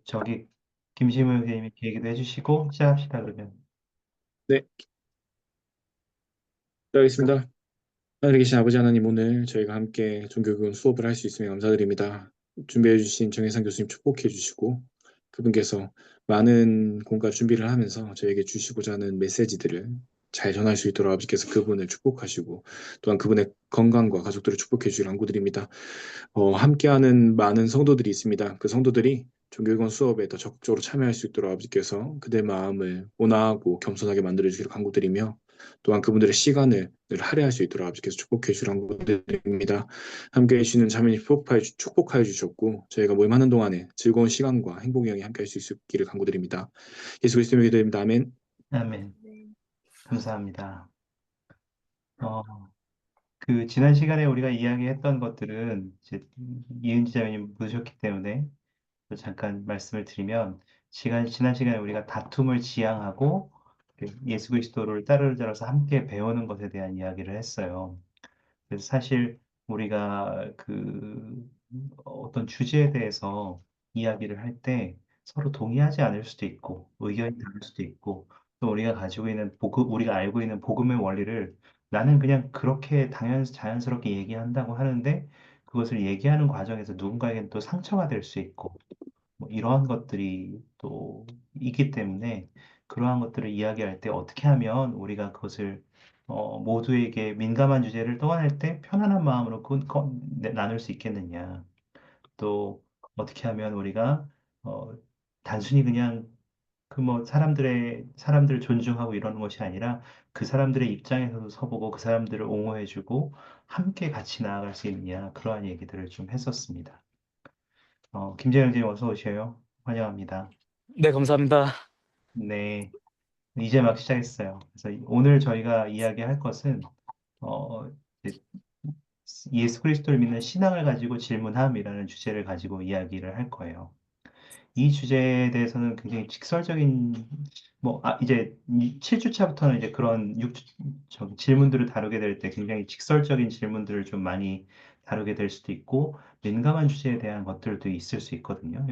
저기 김시문 선생님이 얘기도 해주시고 시작합시다 그러면. 네, 시작하겠습니다. 하늘에 계신 아버지 하나님, 오늘 저희가 함께 종교교훈 수업을 할 수 있으면 감사드립니다. 준비해 주신 정혜상 교수님 축복해 주시고, 그분께서 많은 공과 준비를 하면서 저에게 주시고자 하는 메시지들을 잘 전할 수 있도록 아버지께서 그분을 축복하시고, 또한 그분의 건강과 가족들을 축복해 주시길 간구드립니다. 함께하는 많은 성도들이 있습니다. 그 성도들이 종교권 수업에 더 적극적으로 참여할 수 있도록 아버지께서 그들의 마음을 온화하고 겸손하게 만들어 주기를 간구드리며, 또한 그분들의 시간을 늘 할애할 수 있도록 아버지께서 축복해 주시길 간구드립니다. 함께 해주시는 자매님 축복하여 주셨고, 저희가 모임하는 동안에 즐거운 시간과 행복의 영이 함께 할 수 있기를 간구드립니다. 예수 그리스도의 이름으로 기도드립니다. 아멘. 아멘. 감사합니다. 어, 그 지난 시간에 우리가 이야기했던 것들은 이제 이은지 자매님 보셨기 때문에 또 잠깐 말씀을 드리면 지난 시간에 우리가 다툼을 지향하고 그 예수 그리스도를 따르는 자로서 함께 배우는 것에 대한 이야기를 했어요. 그래서 사실 우리가 그 어떤 주제에 대해서 이야기를 할 때 서로 동의하지 않을 수도 있고 의견이 다를 수도 있고 또 우리가 가지고 있는 우리가 알고 있는 복음의 원리를 나는 그냥 그렇게 자연스럽게 얘기한다고 하는데 그것을 얘기하는 과정에서 누군가에게는 또 상처가 될 수 있고 뭐 이러한 것들이 또 있기 때문에 그러한 것들을 이야기할 때 어떻게 하면 우리가 그것을 모두에게 민감한 주제를 떠안을 때 편안한 마음으로 나눌 수 있겠느냐. 또 어떻게 하면 우리가 어, 단순히 그냥 그 뭐 사람들을 존중하고 이러는 것이 아니라 그 사람들의 입장에서도 서보고 그 사람들을 옹호해주고 함께 같이 나아갈 수 있느냐 그러한 얘기들을 좀 했었습니다. 김재영 님 어서 오셔요. 환영합니다. 네, 감사합니다. 네, 이제 막 시작했어요. 그래서 오늘 저희가 이야기할 것은 어, 이제 예수 그리스도를 믿는 신앙을 가지고 질문함이라는 주제를 가지고 이야기를 할 거예요. 이 주제에 대해서는 굉장히 직설적인, 이제 7주차부터는 이제 그런 질문들을 다루게 될 때 굉장히 직설적인 질문들을 좀 많이 다루게 될 수도 있고, 민감한 주제에 대한 것들도 있을 수 있거든요.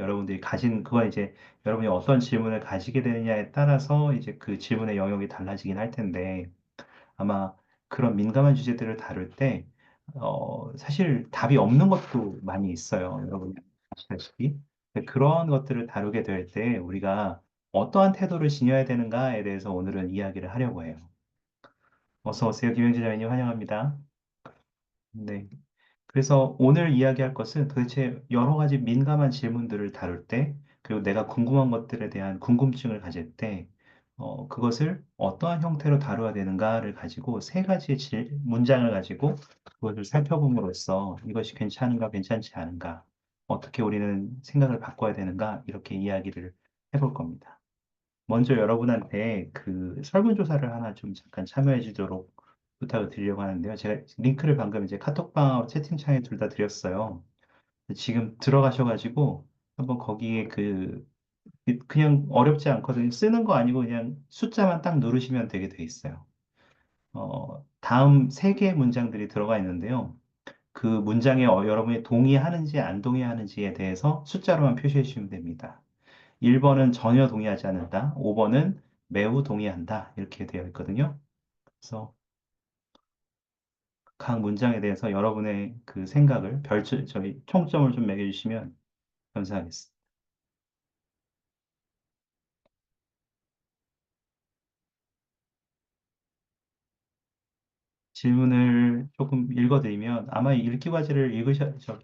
그건 이제 여러분이 어떤 질문을 가지게 되느냐에 따라서 이제 그 질문의 영역이 달라지긴 할 텐데, 아마 그런 민감한 주제들을 다룰 때, 사실 답이 없는 것도 많이 있어요. 여러분 아시다시피. 그런 것들을 다루게 될 때 우리가 어떠한 태도를 지녀야 되는가에 대해서 오늘은 이야기를 하려고 해요. 어서 오세요. 김영재 자매님 환영합니다. 네. 그래서 오늘 이야기할 것은 도대체 여러 가지 민감한 질문들을 다룰 때, 그리고 내가 궁금한 것들에 대한 궁금증을 가질 때, 그것을 어떠한 형태로 다루어야 되는가를 가지고 세 가지의 문장을 가지고 그것을 살펴봄으로써 이것이 괜찮은가, 괜찮지 않은가, 어떻게 우리는 생각을 바꿔야 되는가, 이렇게 이야기를 해볼 겁니다. 먼저 여러분한테 그 설문조사를 하나 좀 잠깐 참여해 주도록 부탁을 드리려고 하는데요. 제가 링크를 방금 이제 카톡방하고 채팅창에 둘 다 드렸어요. 지금 들어가셔가지고 한번 거기에 그냥 어렵지 않거든요. 쓰는 거 아니고 그냥 숫자만 딱 누르시면 되게 돼 있어요. 다음 세 개의 문장들이 들어가 있는데요. 그 문장에 여러분이 동의하는지 안 동의하는지에 대해서 숫자로만 표시해 주시면 됩니다. 1번은 전혀 동의하지 않는다. 5번은 매우 동의한다. 이렇게 되어 있거든요. 그래서 각 문장에 대해서 여러분의 그 생각을 저희 총점을 좀 매겨주시면 감사하겠습니다. 질문을 조금 읽어드리면 아마 읽기 과제를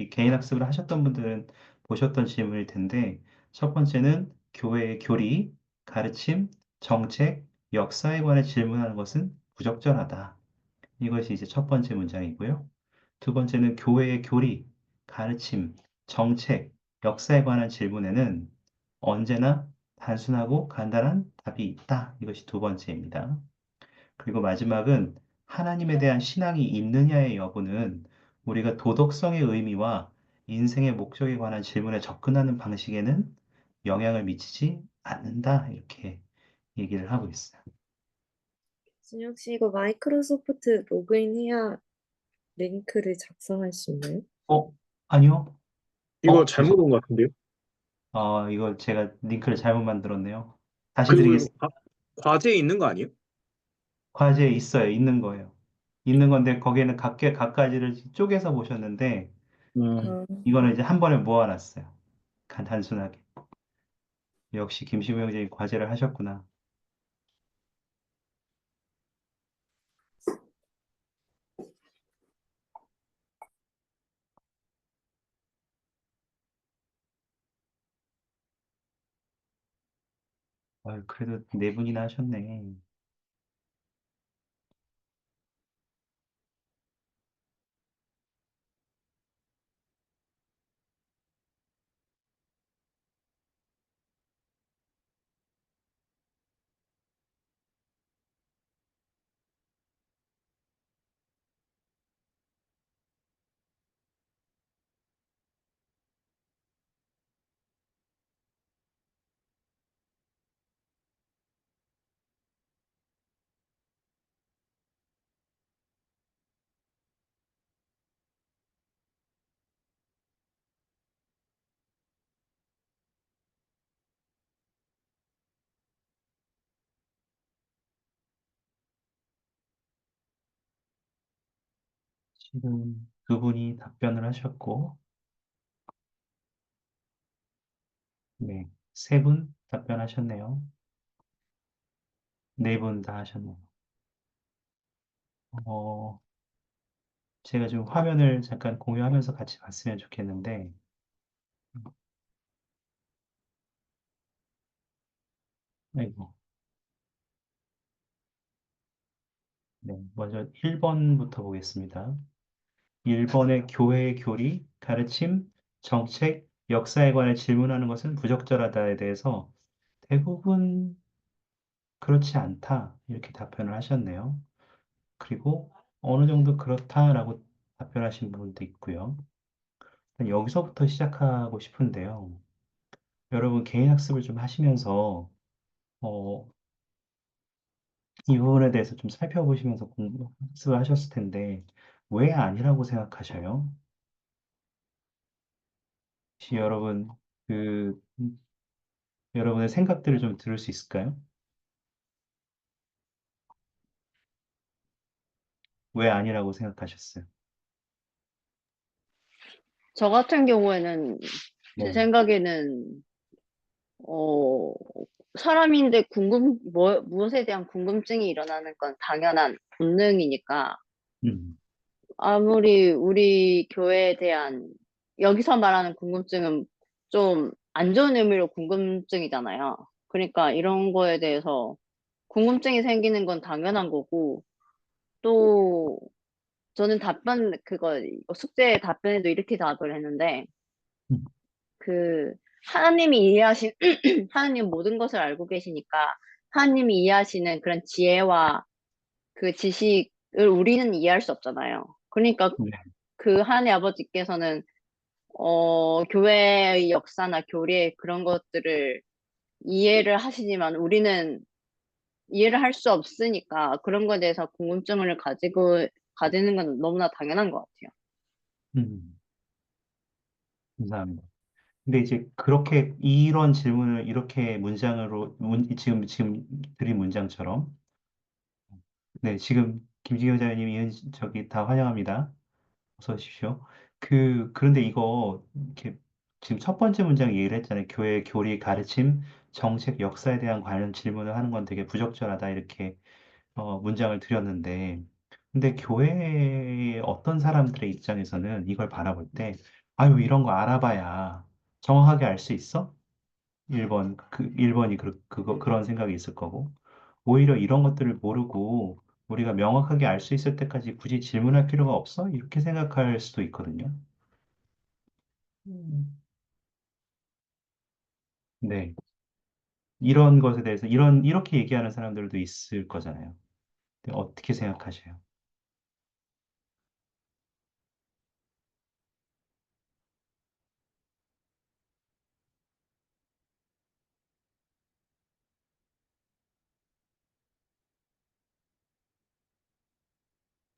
개인 학습을 하셨던 분들은 보셨던 질문일 텐데 첫 번째는 교회의 교리, 가르침, 정책, 역사에 관해 질문하는 것은 부적절하다. 이것이 이제 첫 번째 문장이고요. 두 번째는 교회의 교리, 가르침, 정책, 역사에 관한 질문에는 언제나 단순하고 간단한 답이 있다. 이것이 두 번째입니다. 그리고 마지막은 하나님에 대한 신앙이 있느냐의 여부는 우리가 도덕성의 의미와 인생의 목적에 관한 질문에 접근하는 방식에는 영향을 미치지 않는다. 이렇게 얘기를 하고 있어요. 진영 씨, 이거 마이크로소프트 로그인해야 링크를 작성할 수 있나요? 아니요. 이거 잘못 온 것 같은데요? 이거 제가 링크를 잘못 만들었네요. 다시 그리고 이거 드리겠습니다. 과제에 있는 거 아니에요? 과제에 있어요. 있는 거예요. 있는 건데 거기에는 각가지를 쪼개서 보셨는데 음, 아, 이거는 이제 한 번에 모아놨어요. 단순하게. 역시 김시부 형제님 과제를 하셨구나. 그래도 네 분이나 하셨네. 지금 두 분이 답변을 하셨고, 네, 세 분 답변하셨네요. 네 분 다 하셨네요. 어, 제가 지금 화면을 잠깐 공유하면서 같이 봤으면 좋겠는데, 아이고, 네, 먼저 1번부터 보겠습니다. 1번의 교회의 교리, 가르침, 정책, 역사에 관해 질문하는 것은 부적절하다에 대해서 대부분 그렇지 않다, 이렇게 답변을 하셨네요. 그리고 어느 정도 그렇다라고 답변하신 부분도 있고요. 여기서부터 시작하고 싶은데요. 여러분 개인 학습을 좀 하시면서 어, 이 부분에 대해서 좀 살펴보시면서 학습을 하셨을 텐데 왜 아니라고 생각하셔요? 혹시 여러분 그 여러분의 생각들을 좀 들을 수 있을까요? 왜 아니라고 생각하셨어요? 저 같은 경우에는 제 네. 생각에는 어 사람인데 무엇에 대한 궁금증이 일어나는 건 당연한 본능이니까 음, 아무리 우리 교회에 대한 여기서 말하는 궁금증은 좀 안 좋은 의미로 궁금증이잖아요. 그러니까 이런 거에 대해서 궁금증이 생기는 건 당연한 거고 또 저는 숙제 답변에도 이렇게 답을 했는데 음, 그 하나님이 이해하신 하나님 모든 것을 알고 계시니까 하나님이 이해하시는 그런 지혜와 그 지식을 우리는 이해할 수 없잖아요. 그러니까 네. 그 하나님 아버지께서는 교회의 역사나 교리의 그런 것들을 이해를 하시지만 우리는 이해를 할 수 없으니까 그런 거에 대해서 궁금증을 가지는 건 너무나 당연한 것 같아요. 음, 감사합니다. 근데 이제 그렇게 이런 질문을 이렇게 지금 드린 문장처럼 네, 지금 김지경 자매님, 저기 다 환영합니다. 어서 오십시오. 그런데 이거, 이렇게, 지금 첫 번째 문장 얘기를 했잖아요. 교회, 교리, 가르침, 정책, 역사에 대한 관련 질문을 하는 건 되게 부적절하다. 이렇게, 문장을 드렸는데, 근데 교회의 어떤 사람들의 입장에서는 이걸 바라볼 때, 아유, 이런 거 알아봐야 정확하게 알 수 있어? 1번이 그런 생각이 있을 거고, 오히려 이런 것들을 모르고 우리가 명확하게 알 수 있을 때까지 굳이 질문할 필요가 없어? 이렇게 생각할 수도 있거든요. 음. 네. 이런 것에 대해서 이렇게 얘기하는 사람들도 있을 거잖아요. 근데 어떻게 생각하세요?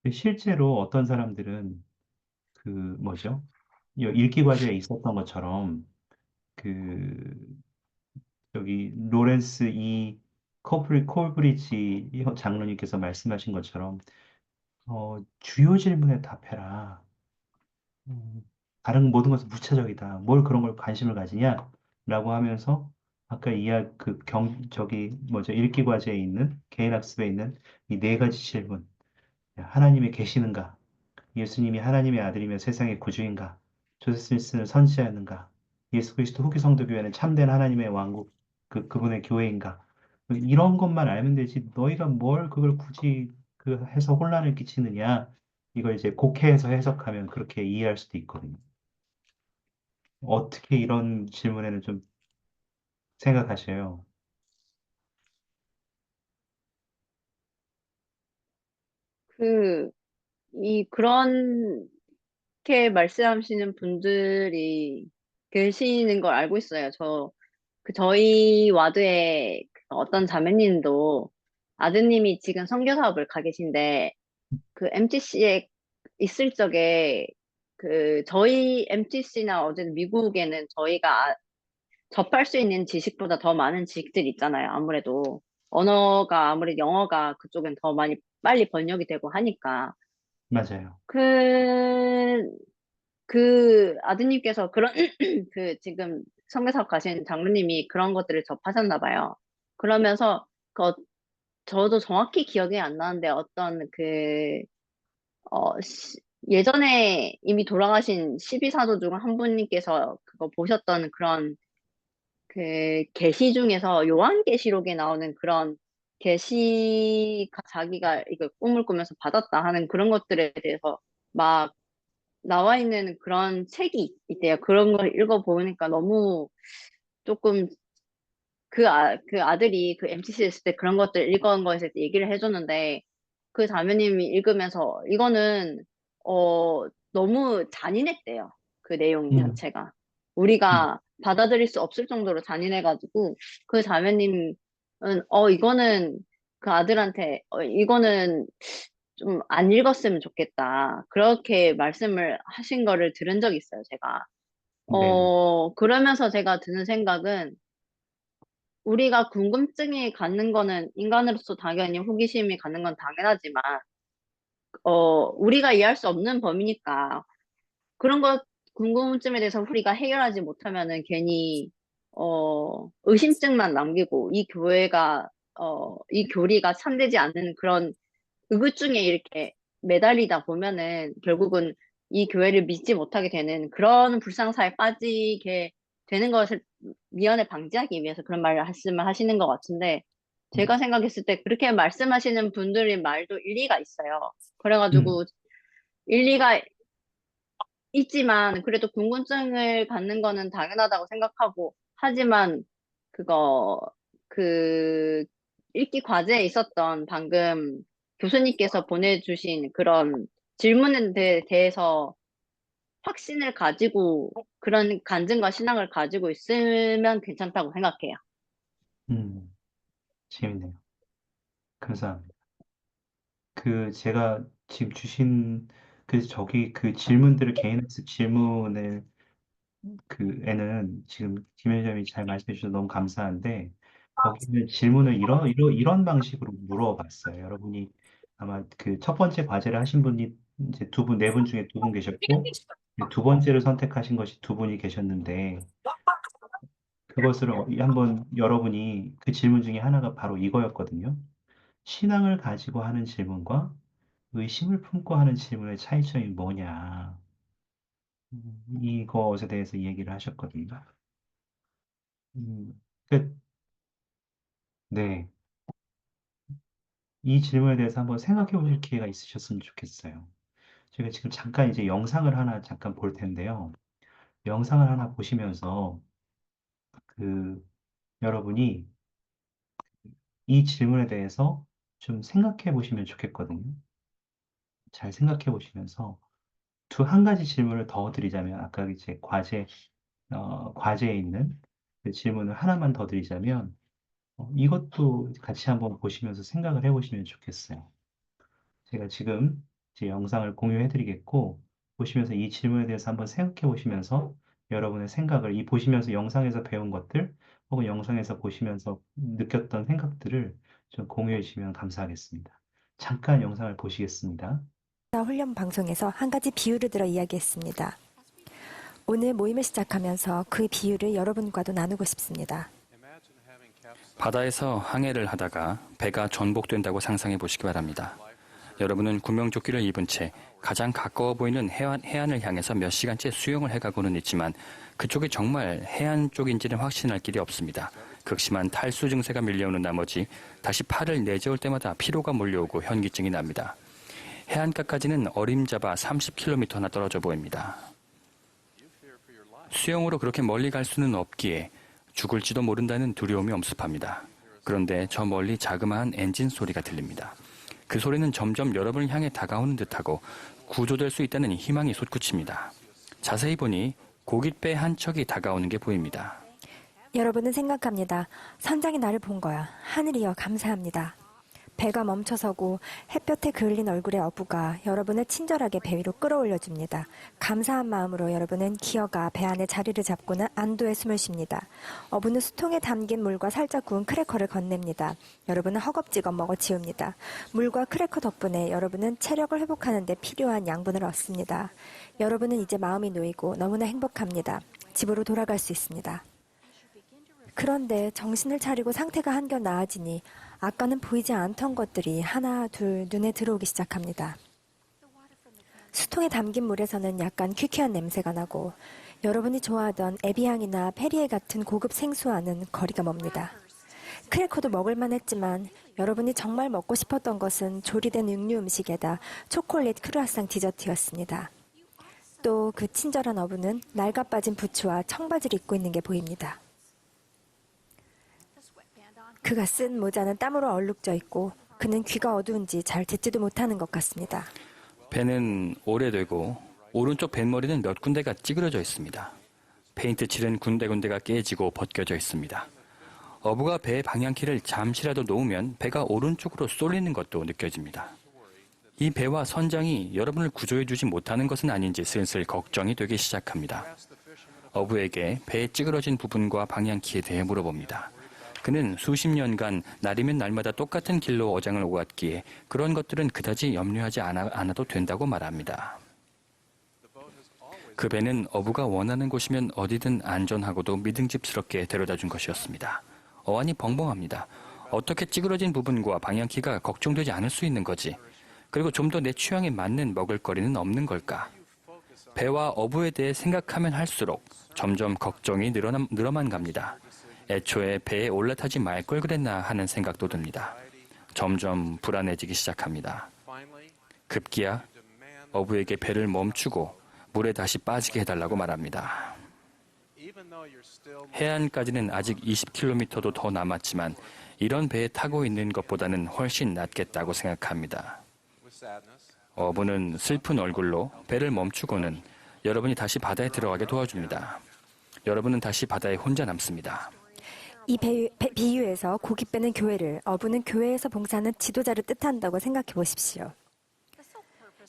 근데 실제로 어떤 사람들은 뭐죠? 읽기 과제에 있었던 것처럼 그 여기 로렌스 이 콜브리지 장로님께서 말씀하신 것처럼 주요 질문에 답해라. 음, 다른 모든 것은 무차적이다. 뭘 그런 걸 관심을 가지냐? 라고 하면서 아까 저기 뭐죠? 읽기 과제에 있는 개인 학습에 있는 이 네 가지 질문. 하나님이 계시는가? 예수님이 하나님의 아들이며 세상의 구주인가? 조세프 스미스는 선지자였는가? 예수 그리스도 후기 성도교회는 참된 하나님의 왕국, 그분의 교회인가? 이런 것만 알면 되지. 너희가 뭘 그걸 굳이 해서 혼란을 끼치느냐? 이걸 이제 곡해해서 해석하면 그렇게 이해할 수도 있거든요. 어떻게 이런 질문에는 좀 생각하셔요? 그, 그렇게 말씀하시는 분들이 계시는 걸 알고 있어요. 저희 와드에 어떤 자매님도 아드님이 지금 선교 사업을 가 계신데, 그 MTC에 있을 적에, 저희 MTC나 어쨌든 미국에는 저희가 접할 수 있는 지식보다 더 많은 지식들이 있잖아요. 아무래도 언어가 아무래도 영어가 그쪽은 더 많이 빨리 번역이 되고 하니까 맞아요. 그 아드님께서 그런 지금 선교사업 가신 장로님이 그런 것들을 접하셨나 봐요. 그러면서 저도 정확히 기억이 안 나는데 어떤 예전에 이미 돌아가신 12사도 중 한 분께서 그거 보셨던 그런 계시 중에서 요한계시록에 나오는 그런 계시가 자기가 이거 꿈을 꾸면서 받았다 하는 그런 것들에 대해서 막 나와 있는 그런 책이 있대요. 그런 걸 읽어보니까 너무 조금 그 아들이 그 MTC 있을 때 그런 것들 읽은 거에 대해서 얘기를 해줬는데 그 자매님이 읽으면서 이거는 너무 잔인했대요. 그 내용 음, 자체가. 음, 우리가 받아들일 수 없을 정도로 잔인해가지고 그 자매님은 이거는 그 아들한테 이거는 좀 안 읽었으면 좋겠다. 그렇게 말씀을 하신 거를 들은 적이 있어요, 제가. 네네. 그러면서 제가 드는 생각은 우리가 궁금증이 갖는 거는 인간으로서 당연히 호기심이 갖는 건 당연하지만, 우리가 이해할 수 없는 범위니까 그런 것, 궁금증에 대해서 우리가 해결하지 못하면은 괜히, 의심증만 남기고 이 교리가 참되지 않는 그런 의구증에 이렇게 매달리다 보면은 결국은 이 교회를 믿지 못하게 되는 그런 불상사에 빠지게 되는 것을 미연에 방지하기 위해서 그런 말씀을 하시는 것 같은데 제가 생각했을 때 그렇게 말씀하시는 분들의 말도 일리가 있어요. 음, 그래가지고 일리가 있지만 그래도 궁금증을 갖는 거는 당연하다고 생각하고 하지만 그거 그 읽기 과제에 있었던 방금 교수님께서 보내주신 그런 질문에 대해서 확신을 가지고 그런 간증과 신앙을 가지고 있으면 괜찮다고 생각해요. 음, 재밌네요. 감사합니다. 제가 지금 주신 질문들을 개인학습 질문을 애는 지금 김현정이 잘 말씀해 주셔서 너무 감사한데 거기는 질문을 이런 방식으로 물어봤어요. 여러분이 아마 그 첫 번째 과제를 하신 분이 이제 네 분 중에 두 분 계셨고 두 번째를 선택하신 것이 두 분이 계셨는데 그것을 한번 여러분이 그 질문 중에 하나가 바로 이거였거든요. 신앙을 가지고 하는 질문과 의심을 품고 하는 질문의 차이점이 뭐냐. 이것에 대해서 얘기를 하셨거든요. 음, 그, 네. 이 질문에 대해서 한번 생각해 보실 기회가 있으셨으면 좋겠어요. 제가 지금 잠깐 이제 영상을 하나 잠깐 볼 텐데요. 영상을 하나 보시면서 그 여러분이 이 질문에 대해서 좀 생각해 보시면 좋겠거든요. 잘 생각해 보시면서 한 가지 질문을 더 드리자면 아까 이제 과제에 있는 그 질문을 하나만 더 드리자면 이것도 같이 한번 보시면서 생각을 해보시면 좋겠어요. 제가 지금 제 영상을 공유해 드리겠고, 보시면서 이 질문에 대해서 한번 생각해 보시면서 여러분의 생각을 이 보시면서 영상에서 배운 것들 혹은 영상에서 보시면서 느꼈던 생각들을 좀 공유해 주시면 감사하겠습니다. 잠깐 영상을 보시겠습니다. 훈련 방송에서 한 가지 비유를 들어 이야기했습니다. 오늘 모임을 시작하면서 그 비유를 여러분과도 나누고 싶습니다. 바다에서 항해를 하다가 배가 전복된다고 상상해 보시기 바랍니다. 여러분은 구명조끼를 입은 채 가장 가까워 보이는 해안을 향해서 몇 시간째 수영을 해가고는 있지만 그쪽이 정말 해안 쪽인지는 확신할 길이 없습니다. 극심한 탈수 증세가 밀려오는 나머지 다시 팔을 내저을 때마다 피로가 몰려오고 현기증이 납니다. 해안가까지는 어림잡아 30km나 떨어져 보입니다. 수영으로 그렇게 멀리 갈 수는 없기에 죽을지도 모른다는 두려움이 엄습합니다. 그런데 저 멀리 자그마한 엔진 소리가 들립니다. 그 소리는 점점 여러분을 향해 다가오는 듯하고 구조될 수 있다는 희망이 솟구칩니다. 자세히 보니 고깃배 한 척이 다가오는 게 보입니다. 여러분은 생각합니다. 선장이 나를 본 거야. 하늘이여 감사합니다. 배가 멈춰서고 햇볕에 그을린 얼굴의 어부가 여러분을 친절하게 배 위로 끌어올려줍니다. 감사한 마음으로 여러분은 기어가 배 안에 자리를 잡고는 안도의 숨을 쉽니다. 어부는 수통에 담긴 물과 살짝 구운 크래커를 건넵니다. 여러분은 허겁지겁 먹어 치웁니다. 물과 크래커 덕분에 여러분은 체력을 회복하는 데 필요한 양분을 얻습니다. 여러분은 이제 마음이 놓이고 너무나 행복합니다. 집으로 돌아갈 수 있습니다. 그런데 정신을 차리고 상태가 한결 나아지니 아까는 보이지 않던 것들이 하나 둘 눈에 들어오기 시작합니다. 수통에 담긴 물에서는 약간 퀴퀴한 냄새가 나고 여러분이 좋아하던 에비앙이나 페리에 같은 고급 생수와는 거리가 멉니다. 크래커도 먹을만 했지만 여러분이 정말 먹고 싶었던 것은 조리된 육류 음식에다 초콜릿 크루아상 디저트였습니다. 또 그 친절한 어부는 낡아 빠진 부츠와 청바지를 입고 있는 게 보입니다. 그가 쓴 모자는 땀으로 얼룩져 있고 그는 귀가 어두운지 잘 듣지도 못하는 것 같습니다. 배는 오래되고 오른쪽 뱃머리는 몇 군데가 찌그러져 있습니다. 페인트 칠은 군데군데가 깨지고 벗겨져 있습니다. 어부가 배의 방향키를 잠시라도 놓으면 배가 오른쪽으로 쏠리는 것도 느껴집니다. 이 배와 선장이 여러분을 구조해주지 못하는 것은 아닌지 슬슬 걱정이 되기 시작합니다. 어부에게 배의 찌그러진 부분과 방향키에 대해 물어봅니다. 그는 수십 년간 날이면 날마다 똑같은 길로 어장을 오갔기에 그런 것들은 그다지 염려하지 않아도 된다고 말합니다. 그 배는 어부가 원하는 곳이면 어디든 안전하고도 믿음직스럽게 데려다 준 것이었습니다. 어안이 벙벙합니다. 어떻게 찌그러진 부분과 방향키가 걱정되지 않을 수 있는 거지? 그리고 좀 더 내 취향에 맞는 먹을거리는 없는 걸까? 배와 어부에 대해 생각하면 할수록 점점 걱정이 늘어만 갑니다. 애초에 배에 올라타지 말 걸 그랬나 하는 생각도 듭니다. 점점 불안해지기 시작합니다. 급기야 어부에게 배를 멈추고 물에 다시 빠지게 해달라고 말합니다. 해안까지는 아직 20km도 더 남았지만 이런 배에 타고 있는 것보다는 훨씬 낫겠다고 생각합니다. 어부는 슬픈 얼굴로 배를 멈추고는 여러분이 다시 바다에 들어가게 도와줍니다. 여러분은 다시 바다에 혼자 남습니다. 이 비유에서 고깃배는 교회를, 어부는 교회에서 봉사하는 지도자를 뜻한다고 생각해 보십시오.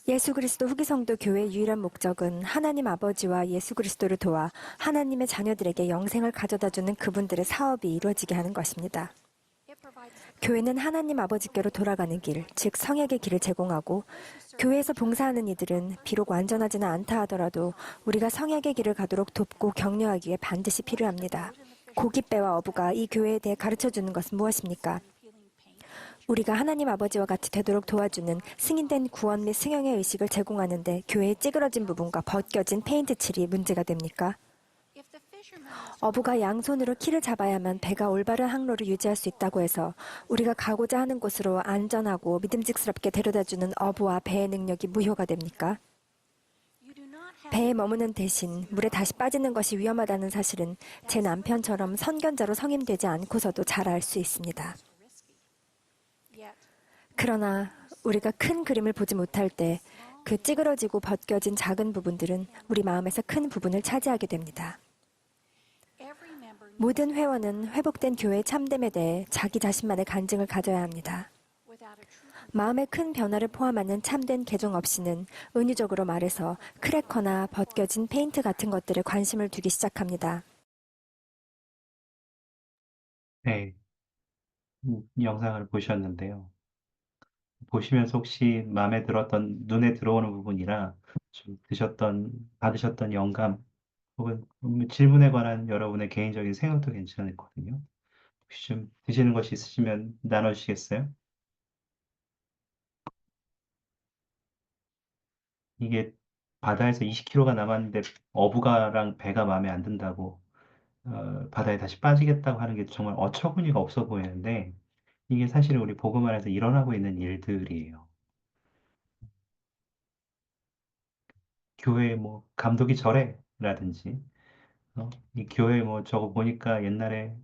예수 그리스도 후기 성도 교회의 유일한 목적은 하나님 아버지와 예수 그리스도를 도와 하나님의 자녀들에게 영생을 가져다주는 그분들의 사업이 이루어지게 하는 것입니다. 교회는 하나님 아버지께로 돌아가는 길, 즉 성약의 길을 제공하고 교회에서 봉사하는 이들은 비록 완전하지는 않다 하더라도 우리가 성약의 길을 가도록 돕고 격려하기 위해 반드시 필요합니다. 고깃배와 어부가 이 교회에 대해 가르쳐주는 것은 무엇입니까? 우리가 하나님 아버지와 같이 되도록 도와주는 승인된 구원 및 승영의 의식을 제공하는데 교회의 찌그러진 부분과 벗겨진 페인트 칠이 문제가 됩니까? 어부가 양손으로 키를 잡아야만 배가 올바른 항로를 유지할 수 있다고 해서 우리가 가고자 하는 곳으로 안전하고 믿음직스럽게 데려다주는 어부와 배의 능력이 무효가 됩니까? 배에 머무는 대신 물에 다시 빠지는 것이 위험하다는 사실은 제 남편처럼 선견자로 성임되지 않고서도 잘 알 수 있습니다. 그러나 우리가 큰 그림을 보지 못할 때 그 찌그러지고 벗겨진 작은 부분들은 우리 마음에서 큰 부분을 차지하게 됩니다. 모든 회원은 회복된 교회의 참됨에 대해 자기 자신만의 간증을 가져야 합니다. 마음의 큰 변화를 포함하는 참된 개종 없이는 은유적으로 말해서 크래커나 벗겨진 페인트 같은 것들에 관심을 두기 시작합니다. 네, 영상을 보셨는데요. 보시면서 혹시 마음에 들었던, 눈에 들어오는 부분이나 좀 받으셨던 영감, 혹은 질문에 관한 여러분의 개인적인 생각도 괜찮거든요. 혹시 좀 드시는 것이 있으시면 나눠주시겠어요? 이게 바다에서 20km가 남았는데 어부가랑 배가 마음에 안 든다고 바다에 다시 빠지겠다고 하는 게 정말 어처구니가 없어 보이는데 이게 사실은 우리 복음 안에서 일어나고 있는 일들이에요. 교회 뭐 감독이 저래라든지 이 교회 뭐 저거 보니까 옛날에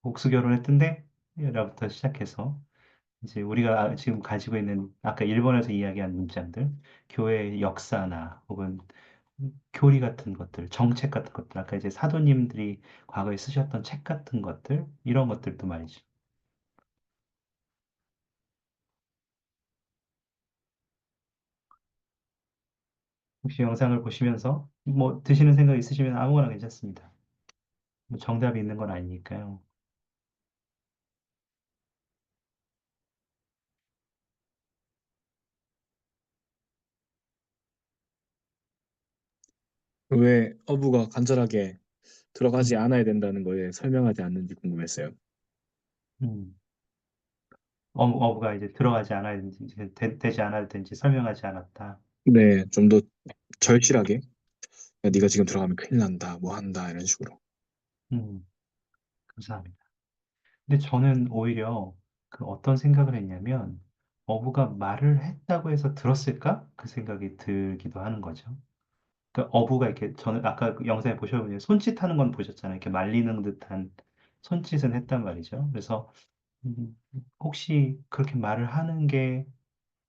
복수 결혼했던데? 라부터 시작해서 이제 우리가 지금 가지고 있는 아까 일본에서 이야기한 문장들, 교회의 역사나 혹은 교리 같은 것들, 정책 같은 것들, 아까 이제 사도님들이 과거에 쓰셨던 책 같은 것들, 이런 것들도 말이죠. 혹시 영상을 보시면서 뭐 드시는 생각 있으시면 아무거나 괜찮습니다. 뭐 정답이 있는 건 아니니까요. 왜 어부가 간절하게 들어가지 음, 않아야 된다는 거에 설명하지 않는지 궁금했어요. 음. 어부가 이제 들어가지 않아야 되는지, 되지 않아야 되는지 설명하지 않았다. 네, 좀 더 절실하게 야, 네가 지금 들어가면 큰일 난다, 뭐 한다 이런 식으로. 음, 감사합니다. 근데 저는 오히려 그 어떤 생각을 했냐면, 어부가 말을 했다고 해서 들었을까? 그 생각이 들기도 하는 거죠. 그 어부가 이렇게, 저는 아까 그 영상에 보셔보면 손짓하는 건 보셨잖아요. 이렇게 말리는 듯한 손짓은 했단 말이죠. 그래서, 음, 혹시 그렇게 말을 하는 게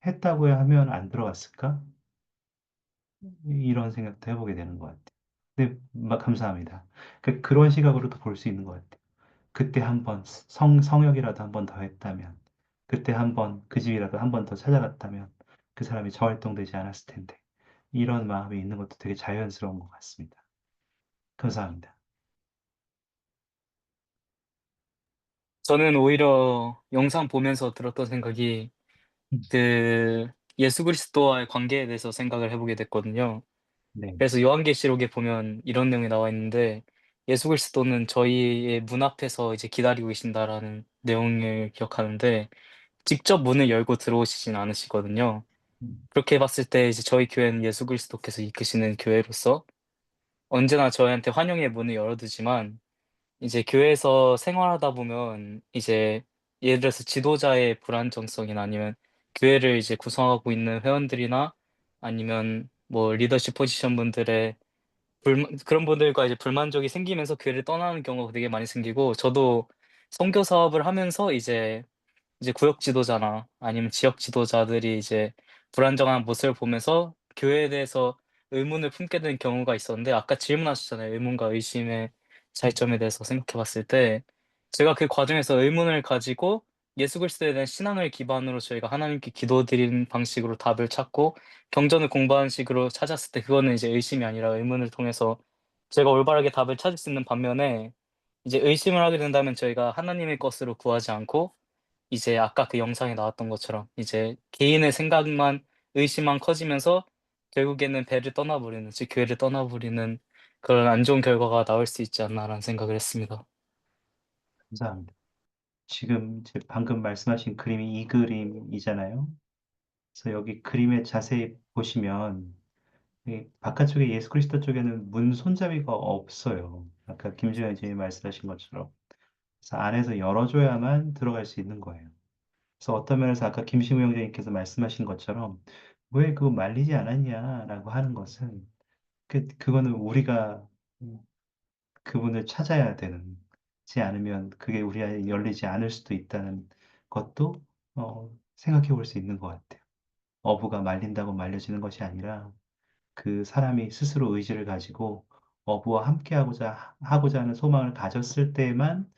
했다고 하면 안 들어갔을까? 이런 생각도 해보게 되는 것 같아요. 근데 막 감사합니다. 그런 시각으로도 볼 수 있는 것 같아요. 그때 한번 성역이라도 한 번 더 했다면, 그때 한 번 그 집이라도 한 번 더 찾아갔다면 그 사람이 저활동되지 않았을 텐데 이런 마음이 있는 것도 되게 자연스러운 것 같습니다. 감사합니다. 저는 오히려 영상 보면서 들었던 생각이 음, 그 예수 그리스도와의 관계에 대해서 생각을 해보게 됐거든요. 네. 그래서 요한계시록에 보면 이런 내용이 나와 있는데 예수 그리스도는 저희의 문 앞에서 이제 기다리고 계신다라는 내용을 기억하는데 직접 문을 열고 들어오시진 않으시거든요. 음, 그렇게 봤을 때 이제 저희 교회는 예수 그리스도께서 이끄시는 교회로서 언제나 저희한테 환영의 문을 열어두지만 이제 교회에서 생활하다 보면 이제 예를 들어서 지도자의 불안정성이나 아니면 교회를 이제 구성하고 있는 회원들이나 아니면 뭐 리더십 포지션 분들의 그런 분들과 이제 불만족이 생기면서 교회를 떠나는 경우가 되게 많이 생기고 저도 선교 사업을 하면서 이제 구역 지도자나 아니면 지역 지도자들이 이제 불안정한 모습을 보면서 교회에 대해서 의문을 품게 된 경우가 있었는데 아까 질문하셨잖아요. 의문과 의심의 차이점에 대해서 생각해 봤을 때 제가 그 과정에서 의문을 가지고 예수 그리스도에 대한 신앙을 기반으로 저희가 하나님께 기도드리는 방식으로 답을 찾고 경전을 공부하는 식으로 찾았을 때 그거는 이제 의심이 아니라 의문을 통해서 제가 올바르게 답을 찾을 수 있는 반면에 이제 의심을 하게 된다면 저희가 하나님의 것으로 구하지 않고 이제 아까 그 영상에 나왔던 것처럼 이제 개인의 생각만 의심만 커지면서 결국에는 배를 떠나버리는 즉 교회를 떠나버리는 그런 안 좋은 결과가 나올 수 있지 않나라는 생각을 했습니다. 감사합니다. 지금 이제 방금 말씀하신 그림이 이 그림이잖아요. 그래서 여기 그림에 자세히 보시면 이 바깥쪽에 예수 그리스도 쪽에는 문 손잡이가 없어요. 아까 김주현 님이 말씀하신 것처럼. 그래서 안에서 열어줘야만 들어갈 수 있는 거예요. 그래서 어떤 면에서 아까 김신우 형제님께서 말씀하신 것처럼 왜 그거 말리지 않았냐라고 하는 것은 그거는 우리가 그분을 찾아야 되는지 않으면 그게 우리 안에 열리지 않을 수도 있다는 것도 생각해 볼 수 있는 것 같아요. 어부가 말린다고 말려지는 것이 아니라 그 사람이 스스로 의지를 가지고 어부와 함께 하고자 하는 소망을 가졌을 때만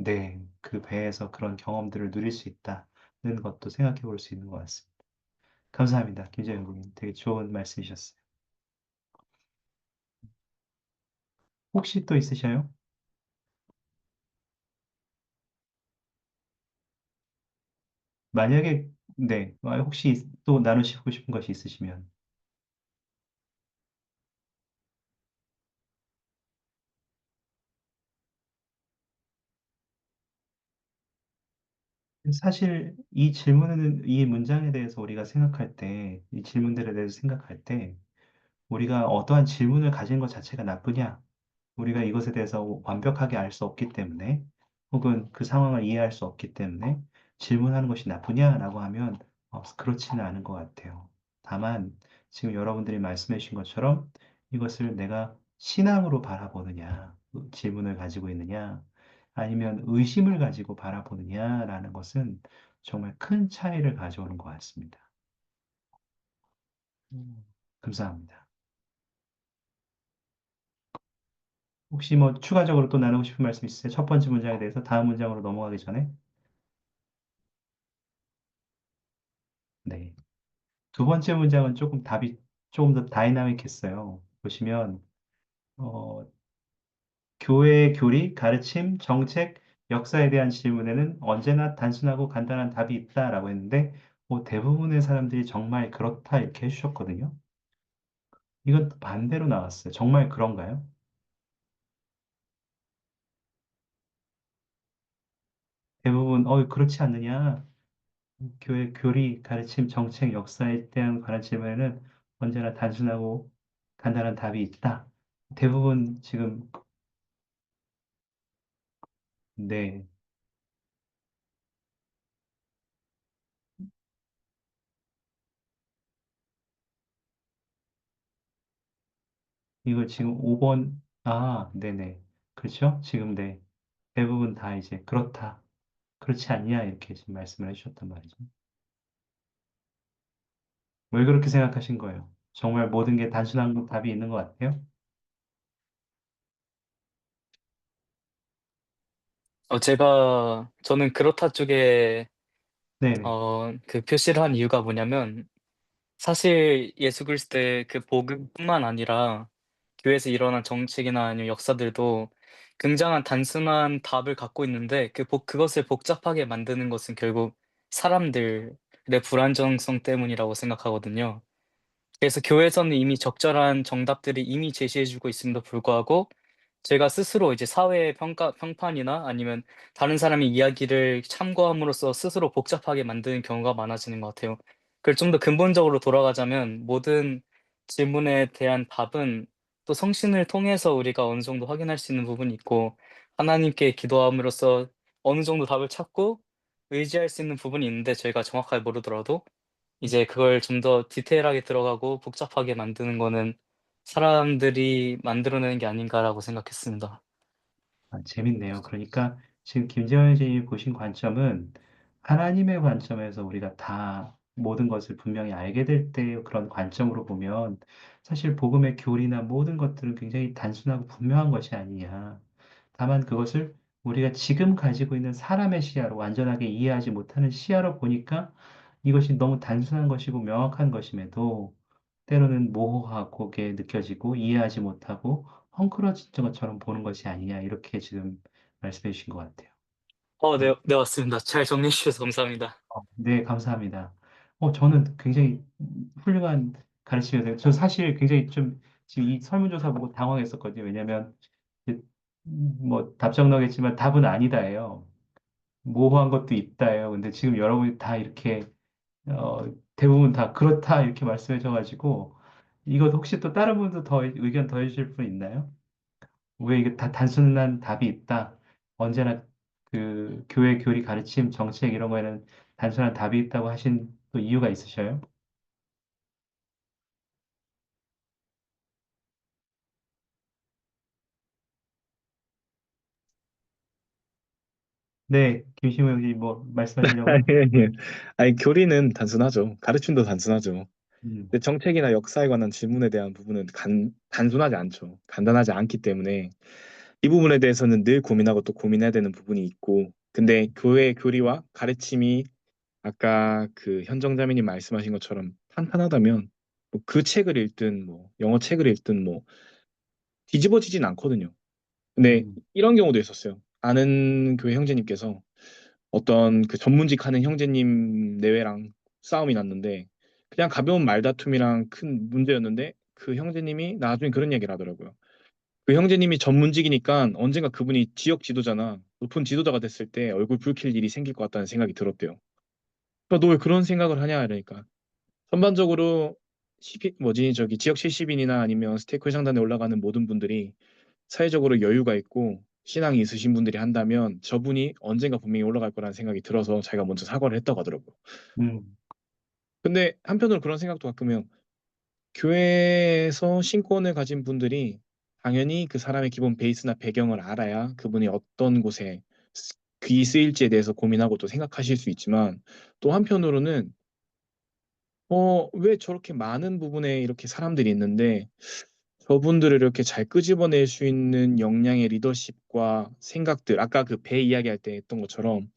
네, 그 배에서 그런 경험들을 누릴 수 있다. 것도 생각해 볼 수 있는 것 같습니다. 감사합니다. 김재현 군님. 되게 좋은 말씀이셨어요. 혹시 또 있으셔요? 만약에, 네, 혹시 또 나누시고 싶은 것이 있으시면. 사실 이 질문은, 이 문장에 대해서 우리가 생각할 때, 이 질문들에 대해서 생각할 때, 우리가 어떠한 질문을 가진 것 자체가 나쁘냐? 우리가 이것에 대해서 완벽하게 알 수 없기 때문에, 혹은 그 상황을 이해할 수 없기 때문에 질문하는 것이 나쁘냐라고 하면 그렇지는 않은 것 같아요. 다만, 지금 여러분들이 말씀해 주신 것처럼 이것을 내가 신앙으로 바라보느냐, 질문을 가지고 있느냐, 아니면 의심을 가지고 바라보느냐라는 것은 정말 큰 차이를 가져오는 것 같습니다. 감사합니다. 혹시 뭐 추가적으로 또 나누고 싶은 말씀 있으세요? 첫 번째 문장에 대해서 다음 문장으로 넘어가기 전에. 네. 두 번째 문장은 조금 답이 조금 더 다이나믹했어요. 보시면, 어, 교회의 교리, 가르침, 정책, 역사에 대한 질문에는 언제나 단순하고 간단한 답이 있다라고 했는데, 대부분의 사람들이 정말 그렇다 이렇게 해주셨거든요. 이건 또 반대로 나왔어요. 정말 그런가요? 대부분, 그렇지 않느냐? 교회 교리, 가르침, 정책, 역사에 대한 관한 질문에는 언제나 단순하고 간단한 답이 있다. 대부분 지금, 네, 이거 지금 5번, 네네. 그렇죠? 지금, 네. 대부분 다 이제 그렇다. 그렇지 않냐? 이렇게 지금 말씀을 해주셨단 말이죠. 왜 그렇게 생각하신 거예요? 정말 모든 게 단순한 답이 있는 것 같아요? 저는 그렇다 쪽에 네네. 그 표시를 한 이유가 뭐냐면 사실 예수 그리스도의 그 복음뿐만 아니라 교회에서 일어난 정책이나 아니면 역사들도 굉장한 단순한 답을 갖고 있는데 그것을 복잡하게 만드는 것은 결국 사람들의 불안정성 때문이라고 생각하거든요. 그래서 교회에서는 이미 적절한 정답들이 이미 제시해주고 있음에도 불구하고 제가 스스로 이제 사회의 평판이나 아니면 다른 사람의 이야기를 참고함으로써 스스로 복잡하게 만드는 경우가 많아지는 것 같아요. 그걸 좀 더 근본적으로 돌아가자면 모든 질문에 대한 답은 또 성신을 통해서 우리가 어느 정도 확인할 수 있는 부분이 있고 하나님께 기도함으로써 어느 정도 답을 찾고 의지할 수 있는 부분이 있는데 저희가 정확하게 모르더라도 이제 그걸 좀 더 디테일하게 들어가고 복잡하게 만드는 거는 사람들이 만들어내는 게 아닌가라고 생각했습니다. 재밌네요. 그러니까 지금 김재현 선생님이 보신 관점은 하나님의 관점에서 우리가 다 모든 것을 분명히 알게 될 때 그런 관점으로 보면 사실 복음의 교리나 모든 것들은 굉장히 단순하고 분명한 것이 아니냐. 다만 그것을 우리가 지금 가지고 있는 사람의 시야로 완전하게 이해하지 못하는 시야로 보니까 이것이 너무 단순한 것이고 명확한 것임에도 때로는 모호하게 느껴지고 이해하지 못하고 헝클어진 것처럼 보는 것이 아니냐 이렇게 지금 말씀해 주신 것 같아요. 네, 네, 맞습니다. 잘 정리해 주셔서 감사합니다. 네, 감사합니다. 저는 굉장히 훌륭한 가르침이었어요. 저 사실 굉장히 좀 지금 이 설문조사 보고 당황했었거든요. 왜냐하면 뭐 답정 나겠지만 답은 아니다예요. 모호한 것도 있다예요. 근데 지금 여러분이 다 이렇게 대부분 다 그렇다 이렇게 말씀해 줘가지고 이것 혹시 또 다른 분도 더 의견 더 해주실 분 있나요? 왜 이게 다 단순한 답이 있다. 언제나 그 교회 교리 가르침 정책 이런 거에는 단순한 답이 있다고 하신 또 이유가 있으셔요? 네, 김시모 형님 뭐 아니, 말씀하시려고요? 아니, 아니, 교리는 단순하죠. 가르침도 단순하죠. 음, 근데 정책이나 역사에 관한 질문에 대한 부분은 단순하지 않죠. 간단하지 않기 때문에 이 부분에 대해서는 늘 고민하고 또 고민해야 되는 부분이 있고, 근데 교회의 교리와 가르침이 아까 그 현정자매님 말씀하신 것처럼 탄탄하다면 뭐그 책을 읽든 뭐 영어 책을 읽든 뭐 뒤집어지진 않거든요. 근데 음, 이런 경우도 있었어요. 아는 교회 형제님께서 어떤 그 전문직 하는 형제님 내외랑 싸움이 났는데 그냥 가벼운 말다툼이랑 큰 문제였는데 그 형제님이 나중에 그런 얘기를 하더라고요. 그 형제님이 전문직이니까 언젠가 그분이 지역 지도자나 높은 지도자가 됐을 때 얼굴 붉힐 일이 생길 것 같다는 생각이 들었대요. 너 왜 그런 생각을 하냐 이러니까 전반적으로 뭐지 저기 지역 70인이나 아니면 스테이크 회장단에 올라가는 모든 분들이 사회적으로 여유가 있고 신앙이 있으신 분들이 한다면 저분이 언젠가 분명히 올라갈 거라는 생각이 들어서 자기가 먼저 사과를 했다고 하더라고요. 음, 근데 한편으로 그런 생각도 가끔 해요. 교회에서 신권을 가진 분들이 당연히 그 사람의 기본 베이스나 배경을 알아야 그분이 어떤 곳에 귀 쓰일지에 대해서 고민하고 또 생각하실 수 있지만 또 한편으로는 왜 저렇게 많은 부분에 이렇게 사람들이 있는데 저분들을 이렇게 잘 끄집어낼 수 있는 역량의 리더십과 생각들, 아까 그 배 이야기할 때 했던 것처럼